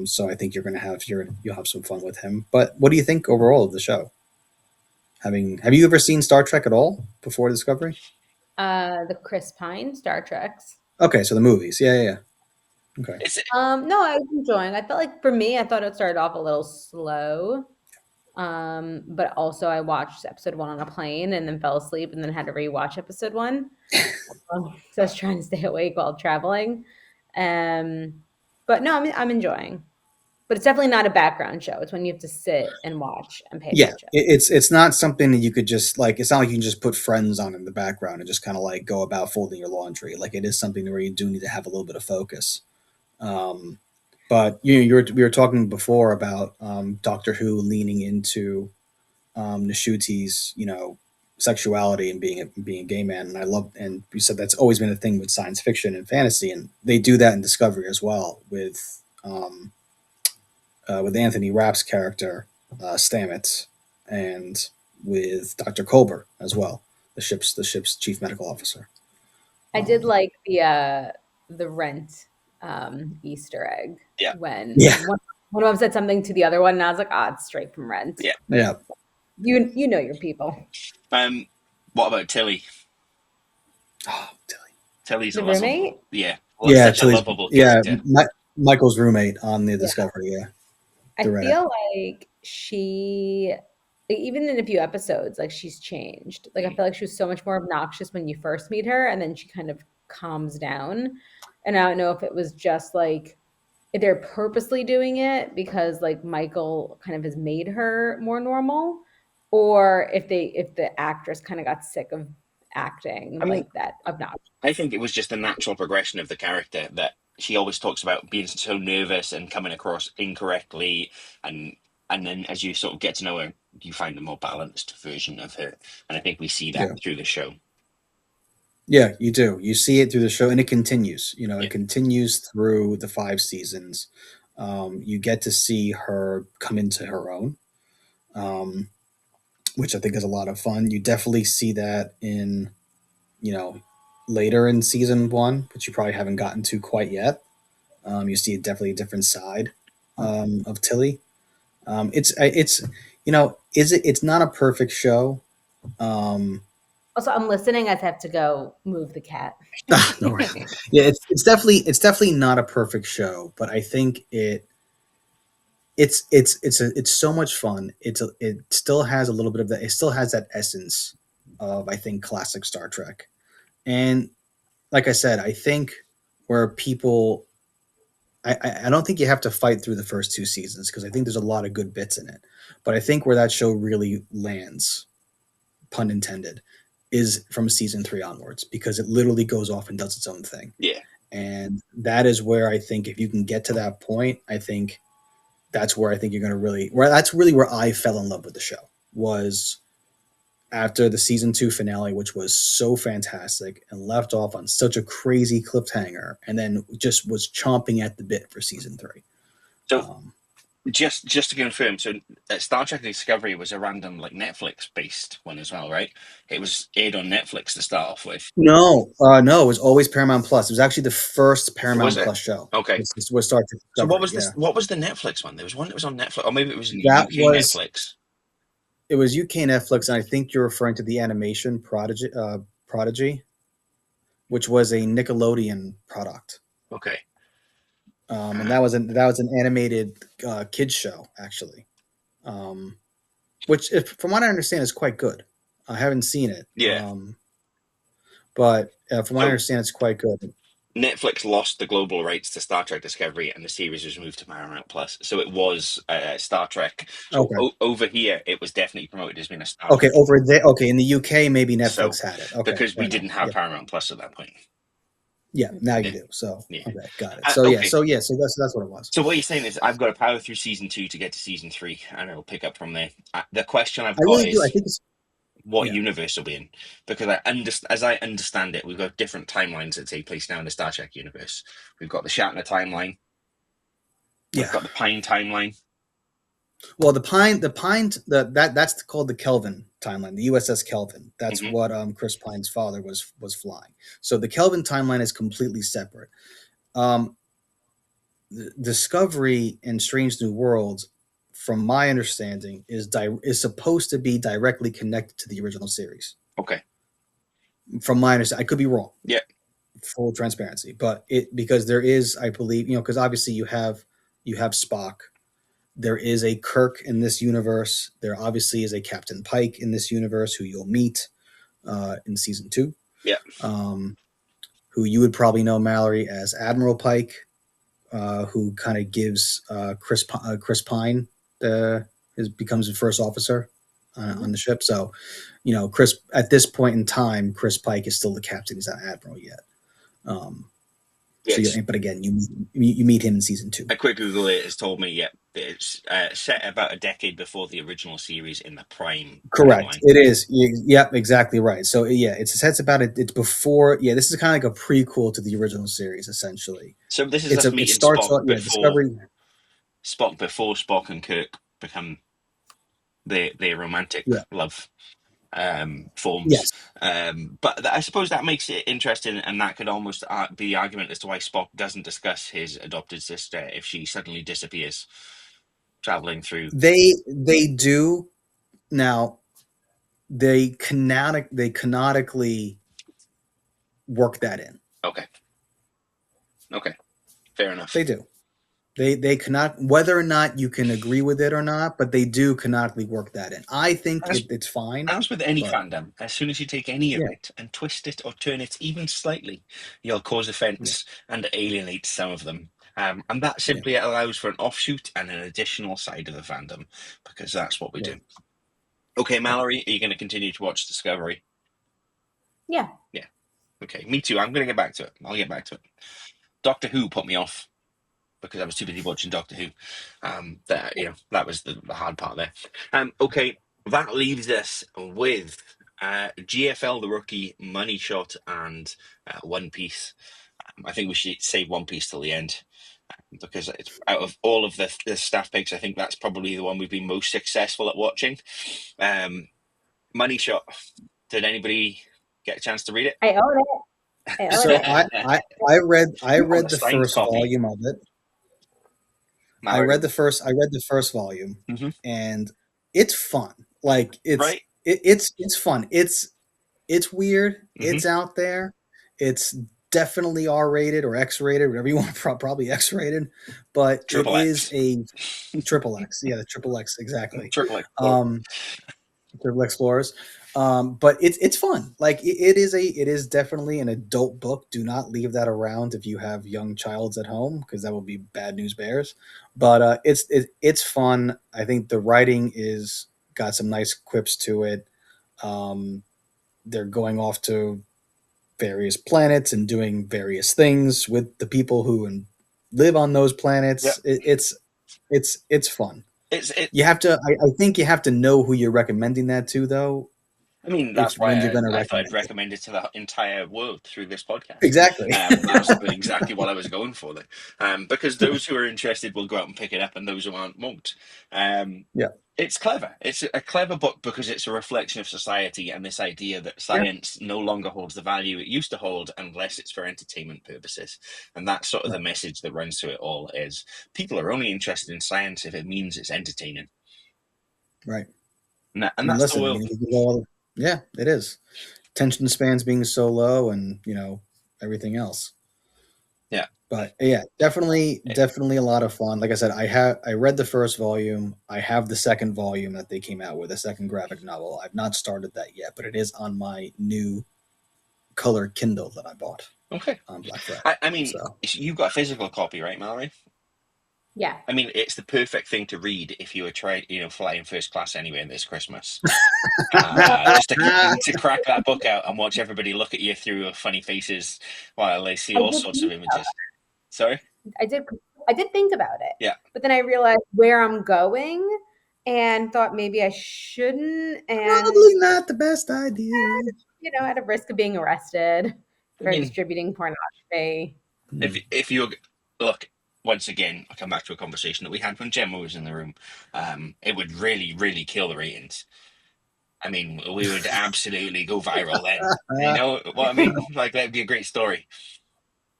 So I think you'll have some fun with him. But what do you think overall of the show? Have you ever seen Star Trek at all before Discovery? The Chris Pine Star Treks. Okay, so the movies. Yeah. Okay. No, I was enjoying. I felt like for me, I thought it started off a little slow. But also I watched episode 1 on a plane and then fell asleep and then had to rewatch episode 1. So I was trying to stay awake while traveling. But no, I'm enjoying. But it's definitely not a background show. It's when you have to sit and watch and pay attention. It's not something that you could just like. It's not like you can just put Friends on in the background and just kind of like go about folding your laundry. Like, it is something where you do need to have a little bit of focus. But we were talking before about Doctor Who leaning into Nishuti's sexuality and being a gay man, and you said that's always been a thing with science fiction and fantasy, and they do that in Discovery as well with Anthony Rapp's character Stamets, and with Dr. Colbert as well, the ship's chief medical officer. I did like the rent Easter egg Yeah. when Yeah. one of them said something to the other one, and I was like, "Ah, it's straight from Rent." Yeah. Yeah. You know your people. What about Tilly? Oh, Tilly. Tilly's a The lovable, roommate? Yeah, such a Tilly's. lovable Yeah, character. Michael's roommate on the Yeah. Discovery. Yeah, I the rat. feel like she, like, even in a few episodes, like she's changed. Like I feel like she was so much more obnoxious when you first meet her, and then she kind of calms down. And I don't know if it was just like if they're purposely doing it because like Michael kind of has made her more normal, or if the actress kind of got sick of acting I mean, like that obnoxious. I think it was just a natural progression of the character that she always talks about being so nervous and coming across incorrectly, and then as you sort of get to know her, you find a more balanced version of her, and I think we see that Yeah, through the show. yeah, you do. You see it through the show, and it continues. You know, Yeah. it continues through the 5 seasons. You get to see her come into her own, um, which I think is a lot of fun. You definitely see that in, you know, later in season 1, which you probably haven't gotten to quite yet. You see definitely a different side of Tilly. It's is it? It's not a perfect show. Um, Also, I'm listening. I have to go move the cat. no, worries. Yeah, it's definitely not a perfect show, but I think it's so much fun. It still has a little bit of that. It still has that essence of, I think, classic Star Trek. And like I said, I think where people, I don't think you have to fight through the first 2 seasons because I think there's a lot of good bits in it. But I think where that show really lands, pun intended, is from season 3 onwards because it literally goes off and does its own thing. Yeah. And that is where I think if you can get to that point, I think that's where I think you're going to that's really where I fell in love with the show, was after the season 2 finale, which was so fantastic and left off on such a crazy cliffhanger, and then just was chomping at the bit for season 3. So Um, just to confirm, so Star Trek Discovery was a random like Netflix based one as well, right? It was aired on Netflix to start off with. no, it was always Paramount Plus. It was actually the first Was Paramount it? Plus show. Okay. This was Star Trek So what Discovery. was this? Yeah, What was the Netflix one? There was one that was on Netflix, or maybe it was in the that UK was Netflix. it was UK Netflix, and I think you're referring to the animation Prodigy, which was a Nickelodeon product. Okay. And that was an animated kids show actually, which, from what I understand, is quite good. I haven't seen it, Yeah. but from what I So understand, it's quite good. Netflix lost the global rights to Star Trek Discovery, and the series was moved to Paramount Plus. So it was Star Trek. So Okay, over here, it was definitely promoted as being a Star okay, Trek. over there. Okay, in the UK, maybe So Netflix had it. Okay, because fair we enough. didn't have Yeah, Paramount Plus at that point. yeah. Now you Yeah. do. So Yeah. okay, got it. So yeah, Okay. so that's what it was. So what you're saying is I've got to power through season 2 to get to season 3, and it'll pick up from there. The question I've I got really do. I is think it's what yeah, universe will be in, because as I understand it, we've got different timelines that take place now in the Star Trek universe. We've got the Shatner timeline, we've yeah. got the Pine timeline. Well, that's called the Kelvin timeline, the USS Kelvin. That's Hmm. what Chris Pine's father was flying. So the Kelvin timeline is completely separate. Um, Discovery and Strange New Worlds, from my understanding, is supposed to be directly connected to the original series. Okay. From my understanding, I could be wrong. Yeah. Full transparency, but because there is, I believe, because obviously you have Spock. There is a Kirk in this universe. There obviously is a Captain Pike in this universe who you'll meet in season 2. Yeah. Who you would probably know, Mallory, as Admiral Pike, who kind of gives Chris Pine becomes the first officer on the ship. So, Chris, at this point in time, Chris Pike is still the captain. He's not admiral yet. Yes. But again, you meet him in season 2. A quick Google it has told me, it's set about a decade before the original series in the Prime Correct. timeline. It is. Yep, exactly right. So yeah, it's about it. It's before. Yeah, this is kind of like a prequel to the original series, essentially. So this is It us meeting starts Spock off. Yeah, before Discovery. Spock and Kirk become their romantic Yeah. love. forms. Yes. But I suppose that makes it interesting, and that could almost be the argument as to why Spock doesn't discuss his adopted sister if she suddenly disappears, traveling through. They do now. They canonically work that in. Okay. Fair enough. They do. They cannot, whether or not you can agree with it or not, but they do canonically work that in. I think it's fine. As with any but- fandom, as soon as you take any of Yeah. it and twist it or turn it even slightly, you'll cause offence and alienate some of them. And that simply allows for an offshoot and an additional side of the fandom, because that's what we do. Okay, Mallory, are you going to continue to watch Discovery? Yeah. Okay, me too. I'm going to get back to it. I'll get back to it. Doctor Who put me off because I was too busy watching Doctor Who. That was the hard part there. Okay, that leaves us with GFL, The Rookie, Money Shot, and One Piece. I think we should save One Piece till the end, because it's, out of all of the staff picks, I think that's probably the one we've been most successful at watching. Money Shot. Did anybody get a chance to read it? I own it. So I read the signed first copy. volume of it. Mallory. I read the first volume, and it's fun. Like Right? it's fun. It's weird. It's out there. It's definitely R-rated or X-rated, whatever you want. Probably X-rated, but Triple it X. is a triple X. Yeah, the triple X exactly. Triple X. Triple Explorers. But it's fun. Like it is definitely an adult book. Do not leave that around if you have young childs at home, because that will be bad news bears. But it's fun. I think the writing is got some nice quips to it. They're going off to various planets and doing various things with the people who live on those planets. Yep. It's fun. It, You have to. I think you have to know who you're recommending that to, though. I mean, that's when why you're gonna I thought I'd recommend it. recommend it to the entire world through this podcast. Exactly. That's exactly what I was going for there. Because those who are interested will go out and pick it up, and those who aren't won't. Yeah. It's clever. It's a clever book because it's a reflection of society and this idea that science no longer holds the value it used to hold unless it's for entertainment purposes. And that's sort of the message that runs through it all, is people are only interested in science if it means it's entertaining. Right. And that's listen, the world. Yeah, it is. Attention spans being so low, and everything else. Yeah. But yeah, definitely a lot of fun. Like I said, I read the first volume. I have the second volume that they came out with, a second graphic novel. I've not started that yet, but it is on my new color Kindle that I bought. Okay. On Black Friday. I mean, you've got a physical copy, right, Mallory? Yeah. I mean, it's the perfect thing to read if you were flying first class anywhere this Christmas. Just to crack that book out and watch everybody look at you through funny faces while they see all sorts of images. Sorry? I did think about it. Yeah. But then I realized where I'm going and thought maybe I shouldn't. And probably not the best idea. At a risk of being arrested for distributing pornography. If you look, once again, I'll come back to a conversation that we had when Gemma was in the room. It would really, really kill the ratings. I mean, we would absolutely go viral then. You know what I mean? Like, that'd be a great story.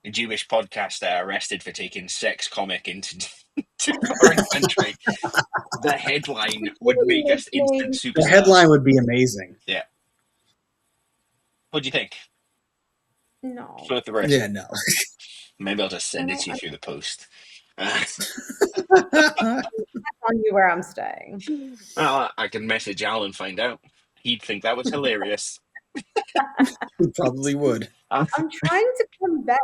A Jewish podcaster arrested for taking sex comic into foreign country. The headline would make us instant superstars. The headline would be amazing. Yeah. What do you think? No. Float the risk. Yeah, no. Maybe I'll just send it to you through the post. On you where I'm staying. Well, I can message Al and find out. He'd think that was hilarious. He probably would. I'm trying to come back.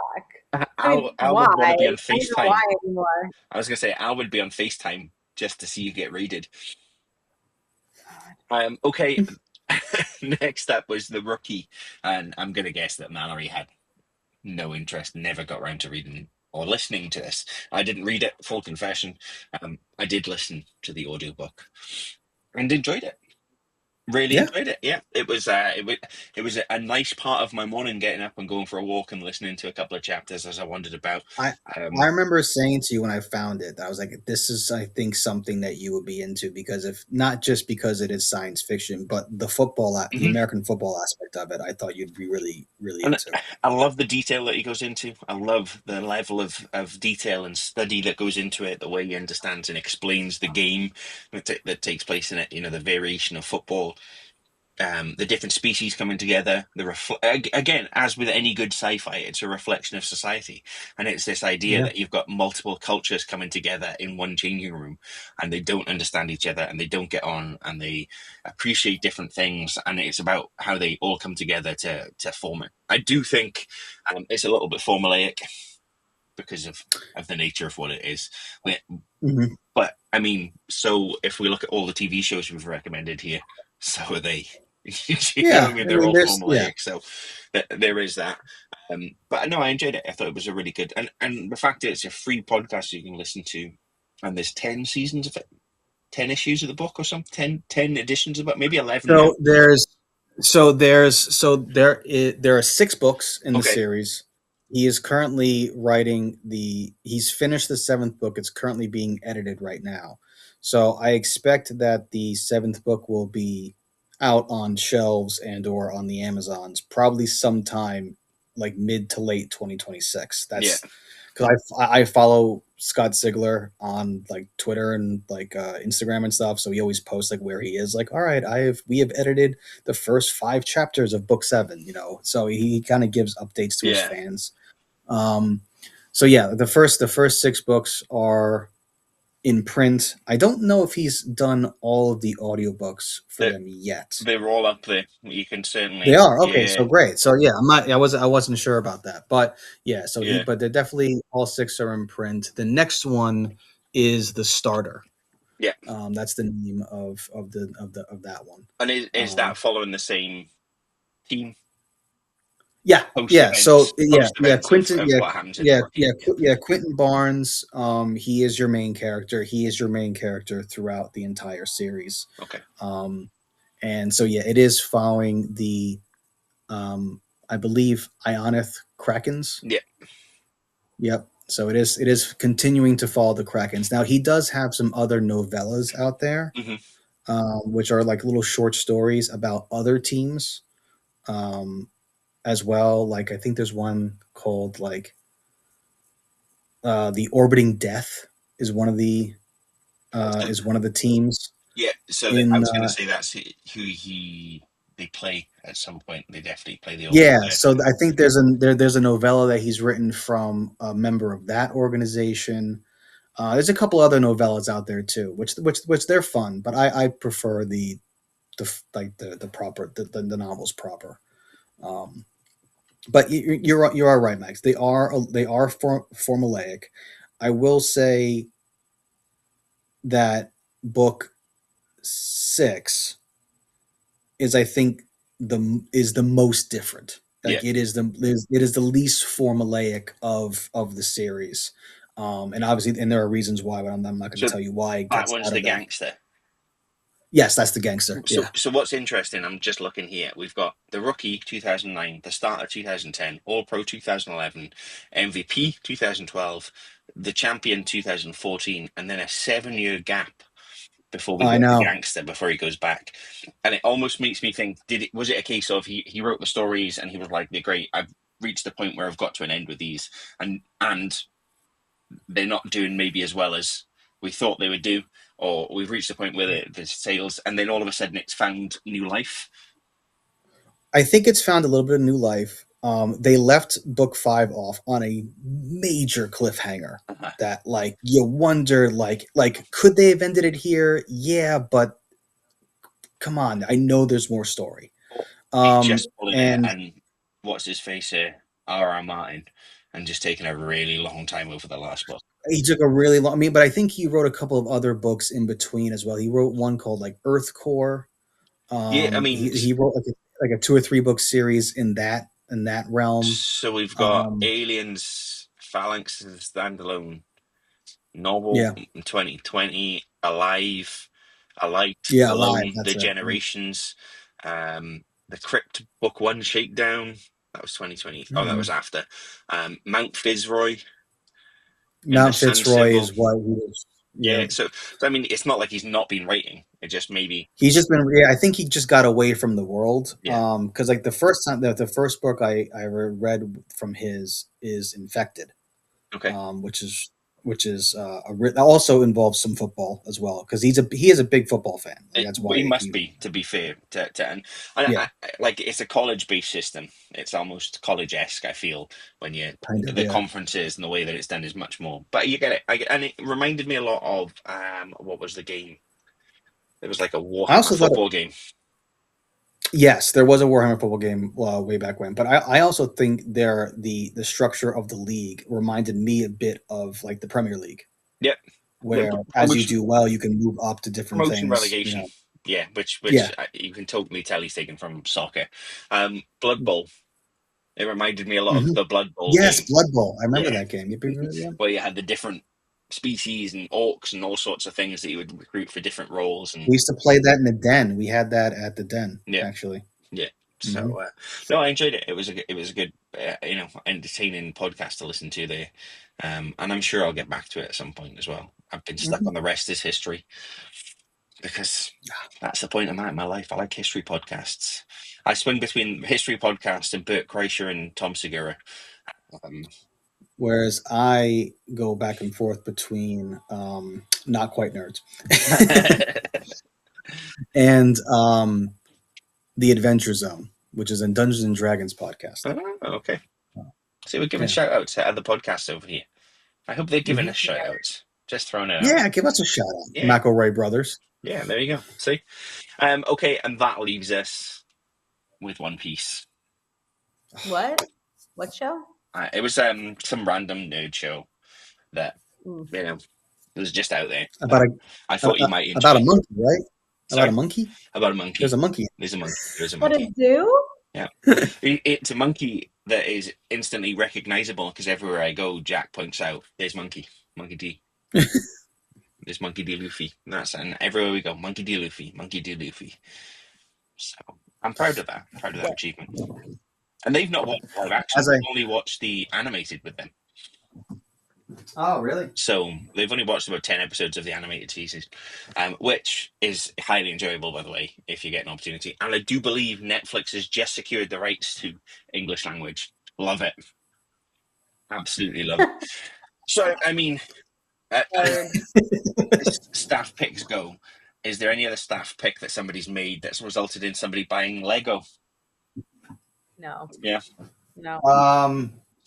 Al would want to be on FaceTime. I don't know why anymore. I was going to say, Al would be on FaceTime just to see you get raided. Okay. Next up was The Rookie. And I'm going to guess that Mallory had no interest, never got around to reading or listening to this. I didn't read it, full confession. I did listen to the audiobook and enjoyed it. Really Yeah, enjoyed it. Yeah, it was a nice part of my morning, getting up and going for a walk and listening to a couple of chapters as I wandered about. I Um, I remember saying to you when I found it, that I was like, "This is, I think, something that you would be into because if not just because it is science fiction, but the mhm. American football aspect of it, I thought you'd be really, really And into." I love the detail that he goes into. I love the level of detail and study that goes into it, the way he understands and explains the game that takes place in it. You know, the variation of football, the different species coming together. Again, as with any good sci-fi, it's a reflection of society, and it's this idea Yeah, that you've got multiple cultures coming together in one changing room, and they don't understand each other, and they don't get on, and they appreciate different things, and it's about how they all come together to form it. I do think it's a little bit formulaic because of the nature of what it is. We, hmm but I mean, so if we look at all the TV shows we've recommended here, so are they. You know what I yeah. mean? I They're mean, all there's yeah. formulaic, so there is that. But no, I enjoyed it. I thought it was a really good, and the fact that it's a free podcast you can listen to, and there's 10 seasons of it, 10 issues of the book or something, 10 editions of it, maybe 11 now. There are 6 books in the Okay, series. He is currently writing he's finished the 7th book. It's currently being edited right now. So I expect that the 7th book will be out on shelves and or on the Amazons probably sometime like mid to late 2026. yeah, That's because I follow Scott Sigler on like Twitter and like Instagram and stuff. So he always posts like where he is. Like, all right, we have edited the first 5 chapters of book 7. So he kind of gives updates to his yeah. fans. Um, so yeah, the first 6 books are in print. I don't know if he's done all of the audiobooks for They're, them yet. they're all up there. You can They certainly, are okay, yeah, so great. So yeah, I wasn't sure about that, but yeah. yeah, But they're definitely all 6 are in print. The next one is the starter. yeah. That's the name of that one. And is that Um, following the same team yeah, post yeah. So events, yeah, yeah. Quentin, of yeah, what happens in the yeah, rookie? yeah, Yeah, yeah. Quentin Barnes. He is your main character. He is your main character throughout the entire series. okay, Um, and so yeah, it is following the I believe Ionith Krakens. yeah. Yep. So it is continuing to follow the Krakens. Now he does have some other novellas out there, Hmm. which are like little short stories about other teams, um, as well. Like I think there's one called like the Orbiting Death is one of the teams Yeah, so I in was going to say that's who they play at some point. They definitely play the Orbital yeah. Death. So I think there's a novella that he's written from a member of that organization. There's a couple other novellas out there too, which they're fun, but I prefer the proper the novels proper. Um, but you are right, Max. They are formulaic. I will say that book 6 is I think the most different. Yeah, Like it is the least formulaic of the series. And obviously, and there are reasons why, but I'm not going to so tell you why it that gets one's out the of that. gangster. Yes, that's the gangster. So, Yeah, so what's interesting? I'm just looking here. We've got the rookie 2009, the starter 2010, All Pro 2011, MVP 2012, the champion 2014, and then a 7 year gap before we I get the know. gangster before he goes back. And it almost makes me think: was it a case of he wrote the stories and he was like, "They're great. I've reached the point where I've got to an end with these," and they're not doing maybe as well as we thought they would do, or we've reached a point where there's sales, and then all of a sudden it's found new life. I think it's found a little bit of new life. They left book 5 off on a major cliffhanger Uh-huh. that like you wonder like could they have ended it here? Yeah, but come on, I know there's more story. He just pulling it And and what's his face here, R.R. Martin, and just taking a really long time over the last book. he took a really long. I mean, but I think he wrote a couple of other books in between as well. He wrote one called like Earth Core. Yeah, I He mean, he wrote like a 2 or 3 book series in that realm. so we've got Um, Aliens, Phalanx is a standalone novel, yeah, 2020, Alive, Alight, Yeah, Alive. Alone, The That's it. Generations, the Crypt Book One Shakedown. That was 2020. Oh, that was after. Mount Fitzroy and the Mount Sun Fitzroy Symbol. is what he was. Yeah, Yeah. so I mean, it's not like he's not been writing. It just maybe, He's just been. Yeah, I think he just got away from the world. Yeah. Because like the first time, the first book I read from his is Infected. okay. Which also involves some football as well because he is a big football fan. Like, that's why He must be, to be fair. And Yeah. like it's a college-based system. It's almost college-esque. I feel when you Kind of, the yeah. conferences and the way that it's done is much more. But you get it. And it reminded me a lot of what was the game? It was like a Warhammer football game. Yes, there was a Warhammer football game way back when, but I also think the structure of the league reminded me a bit of like the Premier League. Yep. Where as you do well, you can move up to different promotion, things. relegation. Yeah, which Yeah. You can totally tell he's taken from soccer. Blood Bowl. It reminded me a lot of the Blood Bowl Yes, game. Blood Bowl. I remember that game. Where you had the different species and orcs and all sorts of things that you would recruit for different roles. And we used to play that in the den. We had that at the den, actually. Yeah. So no, I enjoyed it. It was a good, entertaining podcast to listen to there, and I'm sure I'll get back to it at some point as well. I've been stuck on The Rest Is History because that's the point of my life. I like history podcasts. I swing between history podcasts and Bert Kreischer and Tom Segura. Whereas I go back and forth between Not Quite Nerds and The Adventure Zone, which is a Dungeons and Dragons podcast. Oh, okay. See, we're giving shout outs to other podcasts over here. I hope they're giving us shout outs. Just throwing it out. Yeah, give us a shout out. Yeah. McElroy Brothers. Yeah, there you go. See? Okay, and that leaves us with One Piece. What show? It was some random nerd show that was just out there. I thought you might enjoy. About a monkey, right? Sorry? About a monkey? About a monkey. There's a monkey. There's a monkey. What does it do? Yeah. It's a monkey that is instantly recognizable because everywhere I go, Jack points out, there's Monkey D. There's Monkey D. Luffy. And everywhere we go, Monkey D. Luffy. So I'm proud of that. Proud of that achievement. And they've not watched live action. They've only watched the animated with them. Oh, really? So they've only watched about 10 episodes of the animated series, which is highly enjoyable, by the way, if you get an opportunity. And I do believe Netflix has just secured the rights to English language. Love it. Absolutely love it. So, I mean, as staff picks go, is there any other staff pick that somebody's made that's resulted in somebody buying Lego? No. Yeah. No.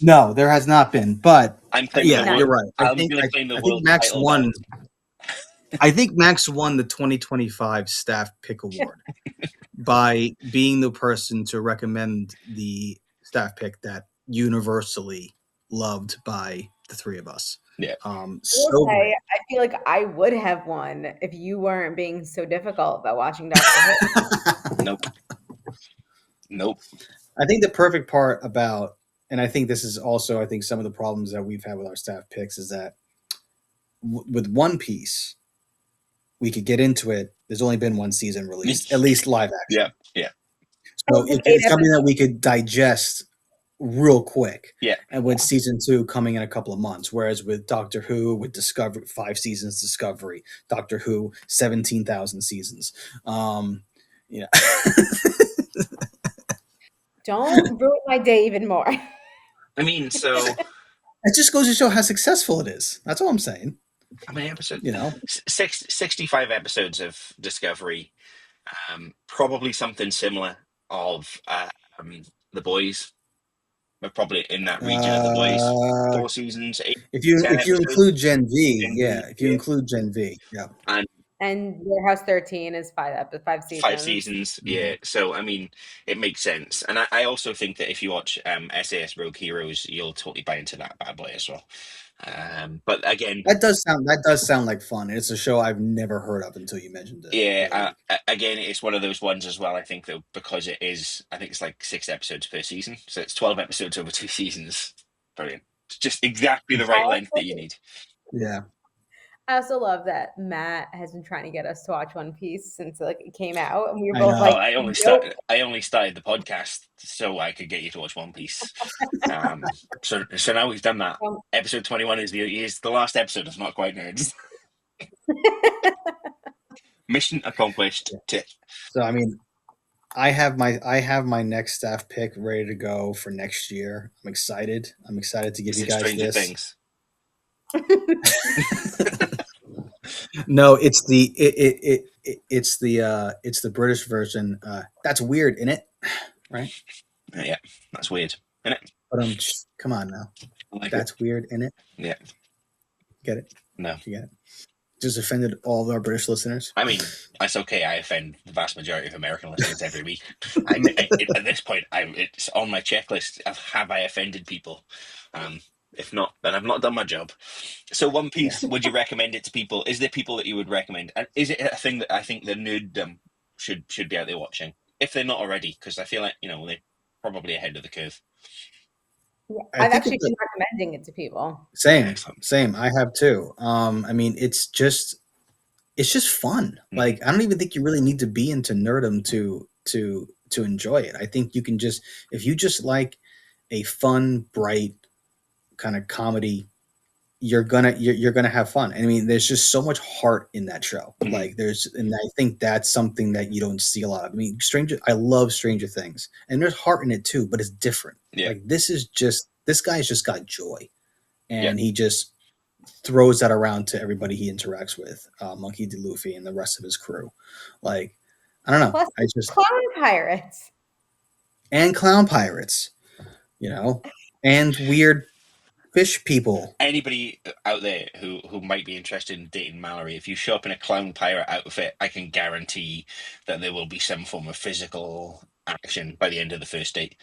No, there has not been. But you're right. I think Max won. I think Max won the 2025 Staff Pick Award by being the person to recommend the staff pick that universally loved by the three of us. Yeah. I feel like I would have won if you weren't being so difficult about watching Doctor Who. Nope. I think the perfect part about, and I think this is also, some of the problems that we've had with our staff picks is that with One Piece, we could get into it. There's only been one season released, at least live action. Yeah. So it's something that we could digest real quick. Yeah. And with season 2 coming in a couple of months, whereas with Doctor Who, with Discovery, 5 seasons Discovery, Doctor Who, 17,000 seasons. Don't ruin my day even more. I mean, so it just goes to show how successful it is. That's all I'm saying. How many episodes? 65 episodes of Discovery. Probably something similar of The Boys. We're probably in that region of The Boys. 4 seasons. 8, if you include Gen V, If you include Gen V, And Warehouse 13 is 5 seasons. 5 seasons, yeah. So, I mean, it makes sense. And I also think that if you watch SAS Rogue Heroes, you'll totally buy into that bad boy as well. But again... That does sound like fun. It's a show I've never heard of until you mentioned it. Yeah, again, it's one of those ones as well, I think, though, because it is... I think it's like 6 episodes per season. So it's 12 episodes over 2 seasons. Brilliant. It's just exactly the right length that you need. Yeah. I also love that Matt has been trying to get us to watch One Piece since like it came out, and we were I both know. Oh, like, "Nope." I only started the podcast so I could get you to watch One Piece. So now we've done that. Episode 21 is the last episode of Not Quite Nerds. Mission accomplished. Tick. So I mean, I have my next staff pick ready to go for next year. I'm excited. I'm excited to give Is you it guys Stranger this. Things? No, it's the British version. That's weird, isn't it? Right? Yeah, that's weird, isn't it? But come on now. I like That's it. weird, isn't it? Yeah. Get it? No. You get it? Just offended all of our British listeners. I mean, it's okay. I offend the vast majority of American listeners every week. At this point, it's on my checklist of have I offended people. If not, then I've not done my job. So, One Piece, would you recommend it to people? Is there people that you would recommend? And is it a thing that I think the nerddom should be out there watching if they're not already? Because I feel like they're probably ahead of the curve. Yeah, I've actually been recommending it to people. Same. I have too. I mean, it's just fun. Mm. Like, I don't even think you really need to be into nerdom to enjoy it. I think you can just, if you just like a fun, bright kind of comedy, you're gonna have fun. And I mean, there's just so much heart in that show. Mhm. Like, and I think that's something that you don't see a lot of. I mean, I love Stranger Things, and there's heart in it too, but it's different. Yeah. Like, this guy's just got joy, and he just throws that around to everybody he interacts with, Monkey D. Luffy and the rest of his crew. Like, I don't know. Plus, clown pirates. And clown pirates, and weird fish people. Anybody out there who might be interested in dating Mallory, if you show up in a clown pirate outfit, I can guarantee that there will be some form of physical action by the end of the first date.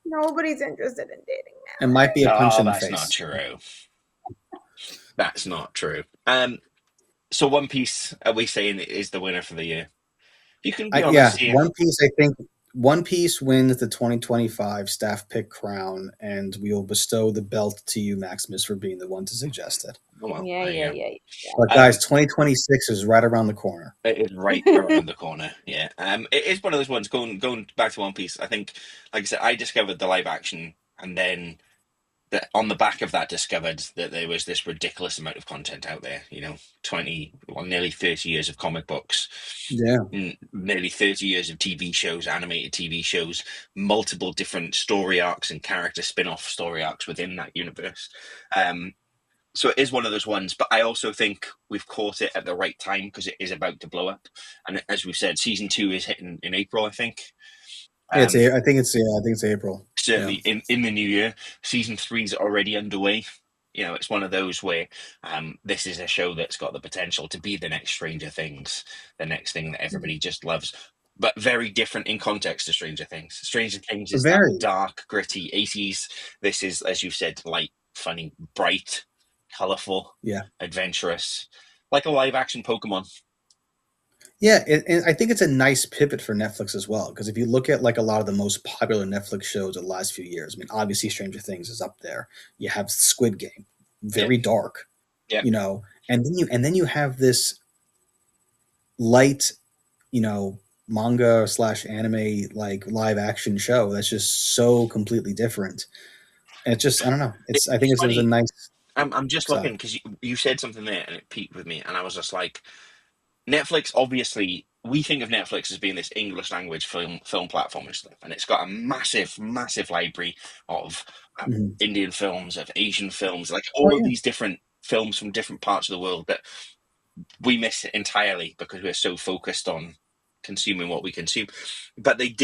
Nobody's interested in dating Mallory. It might be a punch in the face. That's not true. That's not true. So One Piece, are we saying is the winner for the year? You can be honest here. One Piece, I think One Piece wins the 2025 staff pick crown, and we will bestow the belt to you, Maximus, for being the one to suggest it. Oh, well, yeah. But guys, 2026 is right around the corner. It is right around the corner. Yeah. It is one of those ones. Going back to One Piece, I think, like I said, I discovered the live action, and then on the back of that, discovered that there was this ridiculous amount of content out there. Nearly 30 years of comic books. Yeah. Nearly 30 years of TV shows, animated TV shows, multiple different story arcs and character spin-off story arcs within that universe. So it is one of those ones, but I also think we've caught it at the right time because it is about to blow up. And as we've said, season 2 is hitting in April, I think. I think it's April. Certainly in the new year. Season 3 is already underway. It's one of those where this is a show that's got the potential to be the next Stranger Things, the next thing that everybody just loves, but very different in context to Stranger Things. Stranger Things is that dark, gritty 80s. This is, as you said, light, funny, bright, colourful, adventurous, like a live-action Pokemon. Yeah, and I think it's a nice pivot for Netflix as well, because if you look at like a lot of the most popular Netflix shows of the last few years, I mean, obviously Stranger Things is up there. You have Squid Game, very dark, and then you have this light, manga / anime like live action show that's just so completely different. And it's just, I don't know. I think it was a nice. I'm just looking because you said something there and it peaked with me, and I was just like, Netflix, obviously, we think of Netflix as being this English language film platform and stuff, and it's got a massive, massive library of Indian films, of Asian films, like all of these different films from different parts of the world that we miss entirely because we're so focused on consuming what we consume. But they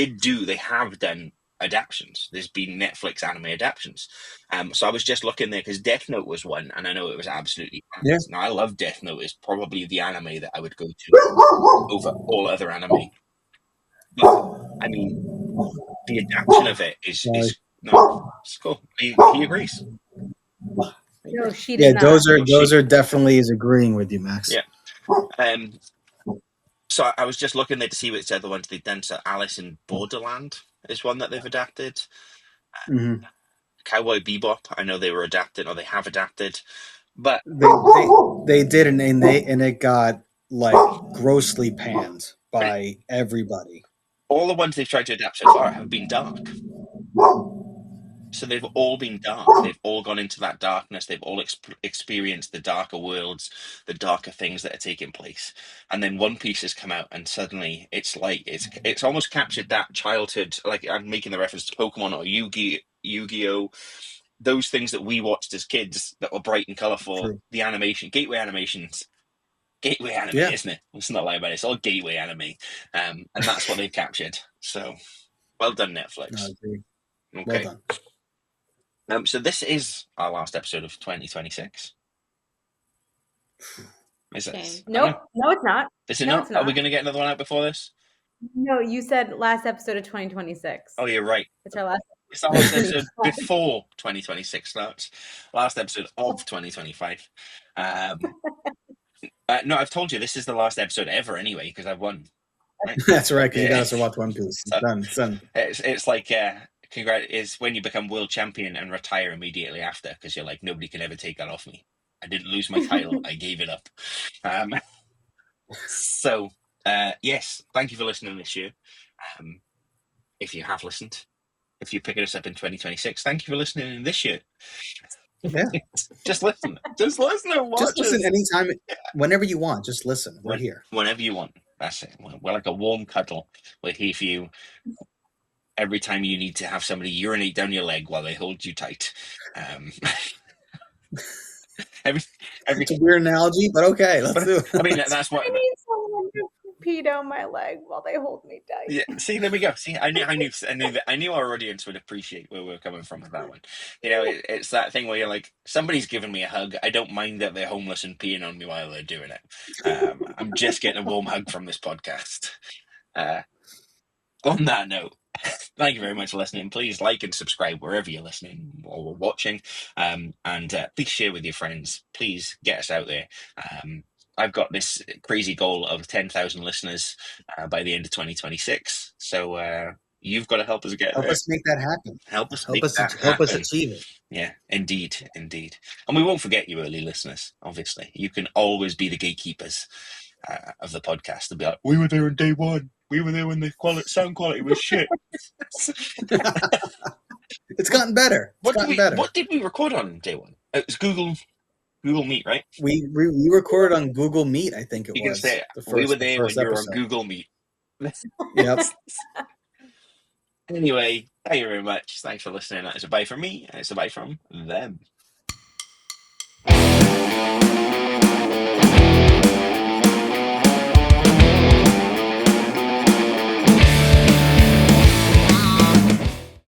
have done adaptions. There's been Netflix anime adaptions. So I was just looking there because Death Note was one, and I know it was absolutely fabulous. Now I love Death Note. It's probably the anime that I would go to over all other anime. But I mean, the adaptation of it is no, it's cool. He agrees. No, she did not. Those are definitely is agreeing with you, Max. Yeah. So I was just looking there to see which other ones they've done. So Alice in Borderland is one that they've adapted. Cowboy Bebop, I know they were adapted, or they have adapted. But they did, and it got like grossly panned by everybody. all the ones they've tried to adapt so far have been dark. So they've all been dark. They've all gone into that darkness. They've all experienced the darker worlds, the darker things that are taking place. And then One Piece has come out, and suddenly it's like it's almost captured that childhood. Like I'm making the reference to Pokemon or Yu-Gi-Oh, those things that we watched as kids that were bright and colorful. True. The animation, gateway animations. Gateway anime, Yeah. isn't it? Let's not lie about it. It's all gateway anime, and that's what they've captured. So, well done, Netflix. I agree. Well Okay. done. So this is our last episode of 2026. Is it? Shame. Nope. No, it's not. Is it No, not? it's Are we not. going to get another one out before this? No, you said last episode of 2026. Oh, you're right. It's our last. It's our last episode before 2026 starts. Last episode of 2025. No, I've told you this is the last episode ever anyway because I've won. Right? That's right, because you Yeah. got us to watch One Piece. So- It's done. It's like it's when you become world champion and retire immediately after because you're like, nobody can ever take that off me. I didn't lose my title. I gave it up. So yes, thank you for listening this year. If you have listened, if you're picking us up in 2026, thank you for listening this year. Yeah. Just listen. Just listen and watch Just listen us. anytime, whenever you want. Just listen. We're here. Whenever you want. That's it. We're like a warm cuddle. We're here for you every time you need to have somebody urinate down your leg while they hold you tight. It's a weird analogy, but okay, let's do it. I mean, that's what. I need someone to pee down my leg while they hold me tight. Yeah, see, there we go. See, I knew our audience would appreciate where we're coming from with that one. You know, it's that thing where you're like, somebody's giving me a hug. I don't mind that they're homeless and peeing on me while they're doing it. I'm just getting a warm hug from this podcast. On that note, thank you very much for listening. Please like and subscribe wherever you're listening or watching, and please share with your friends. Please get us out there. I've got this crazy goal of 10,000 listeners by the end of 2026. So you've got to help us get Help there. us make that happen. Help us Help make us that help us happen. achieve it. Yeah, indeed. And we won't forget you, early listeners. Obviously, you can always be the gatekeepers of the podcast. They'll be like, "We were there on day one. We were there when the sound quality was shit." It's gotten better. What did we record on day one? It was Google Meet, right? We recorded on Google Meet, I think it You was. can say the we were there when first you were on episode. Google Meet. Yep. Anyway, thank you very much. Thanks for listening. That is a bye from me, and it's a bye from them.